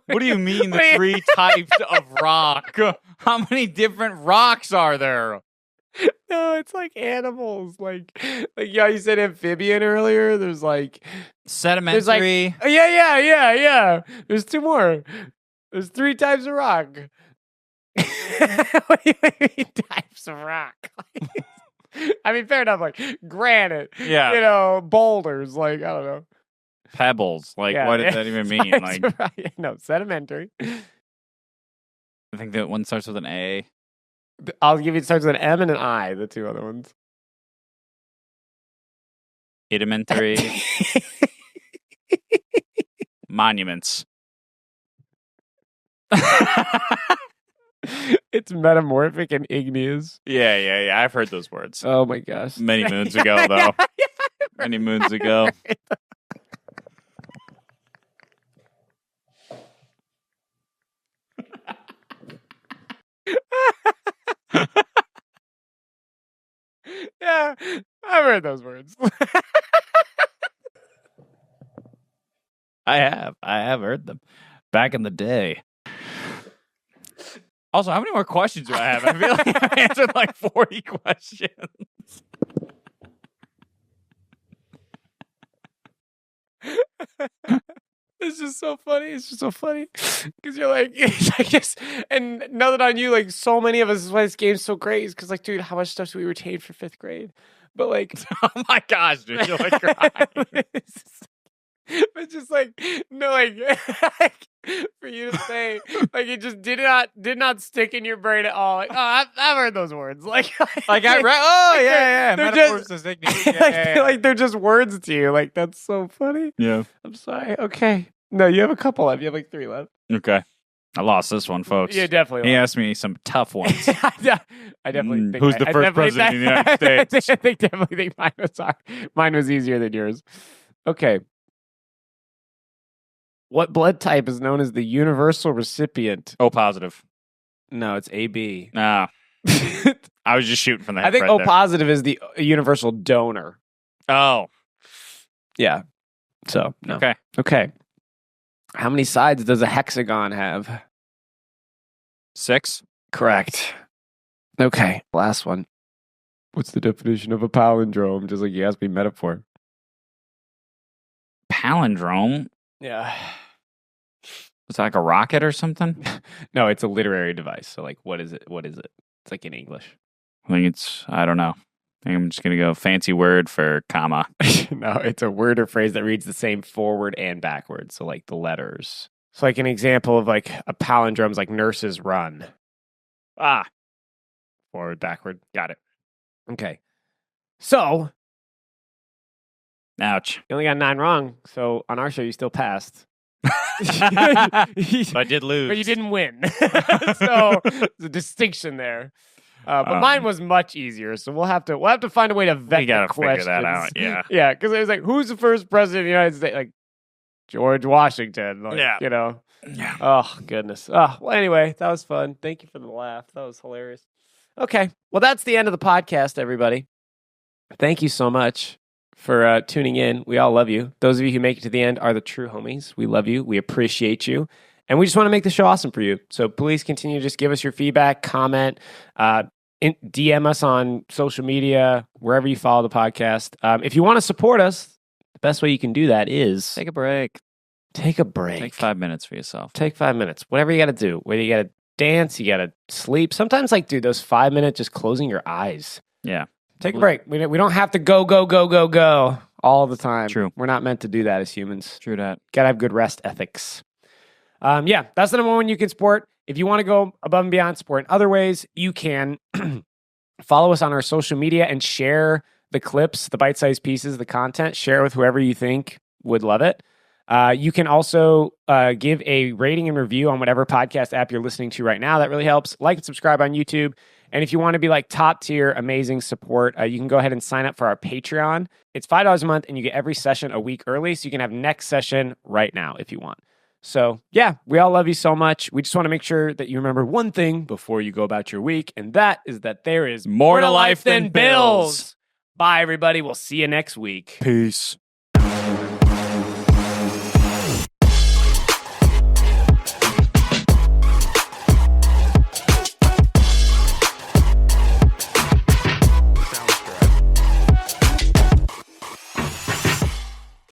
what do you mean the 3 types of rock? How many different rocks are there? No, it's like animals. Like yeah, you said amphibian earlier. There's like Sedimentary. There's yeah. There's 2 more. There's 3 types of rock. What do you mean types of rock? I mean, fair enough. Like granite. Yeah. Boulders. Like I don't know. Pebbles. Like, what does that even mean? Like, no, sedimentary. I think that one starts with an A. I'll give you. It starts with an M and an I. The 2 other ones. Idimentary. Monuments. It's metamorphic and igneous. Yeah. I've heard those words. Oh my gosh. Many moons ago, though. Many moons ago. Yeah, I've heard those words. I have heard them back in the day. Also, how many more questions do I have? I feel like I've answered like 40 questions. It's just so funny. It's just so funny because you're like, I guess, and now that I knew, like, so many of us, is why this game's so great. Is because, like, dude, how much stuff do we retain for 5th grade? But like, Oh my gosh, dude, you're like crying. It's just like, no, like, for you to say, like, it just did not stick in your brain at all. Like, oh, I've heard those words. Like Like I read. Oh yeah. they're Metaphors just- to yeah. like they're just words to you. Like, that's so funny. Yeah. I'm sorry. Okay. No, you have a couple left. You have like 3 left. Okay. I lost this one, folks. Yeah, definitely. He asked me some tough ones. I definitely think Who's the first president of the United States? I definitely think mine was easier than yours. Okay. What blood type is known as the universal recipient? O positive. No, it's AB. Nah. I was just shooting from the head. I think right O there. positive is the universal donor. Oh. Yeah. So, no. Okay. Okay. How many sides does a hexagon have? 6. Correct. Okay. Last one. What's the definition of a palindrome? Just like you asked me metaphor. Palindrome. Yeah. Is that like a rocket or something? No, it's a literary device. So, like, what is it? It's like in English. I think I don't know. I think I'm just going to go fancy word for comma. No, it's a word or phrase that reads the same forward and backward. So, like, the letters. So, like, an example of, like, a palindrome is like nurses run. Ah. Forward, backward. Got it. Okay. So, Ouch. you only got 9 wrong. So, on our show, you still passed. So I did lose. But you didn't win. So, there's a distinction there. But mine was much easier, so we'll have to find a way to vet We got the to figure questions. that out, yeah. Yeah, because it was like, who's the first president of the United States? Like, George Washington. Like, Yeah. You know? Yeah. Oh, goodness. Oh, well, anyway, that was fun. Thank you for the laugh. That was hilarious. Okay. Well, that's the end of the podcast, everybody. Thank you so much for tuning in. We all love you. Those of you who make it to the end are the true homies. We love you. We appreciate you. And we just want to make the show awesome for you. So please continue to just give us your feedback, comment, DM us on social media, wherever you follow the podcast. If you want to support us, the best way you can do that is Take a break. take a break. Take 5 minutes for yourself. Take 5 minutes. Whatever you got to do. Whether you got to dance, you got to sleep. Sometimes, like, dude, those 5 minutes just closing your eyes. Yeah. Take a break. We don't have to go all the time. True. We're not meant to do that as humans. True that. Got to have good rest ethics. Yeah, that's the number one you can support. If you want to go above and beyond support in other ways, you can follow us on our social media and share the clips, the bite-sized pieces, the content. Share with whoever you think would love it. You can also give a rating and review on whatever podcast app you're listening to right now. That really helps. Like and subscribe on YouTube. And if you want to be like top tier, amazing support, you can go ahead and sign up for our Patreon. It's $5 a month, and you get every session a week early, so you can have next session right now if you want. So, yeah, we all love you so much. We just want to make sure that you remember one thing before you go about your week, and that is that there is more to life than bills. Bye, everybody. We'll see you next week. Peace.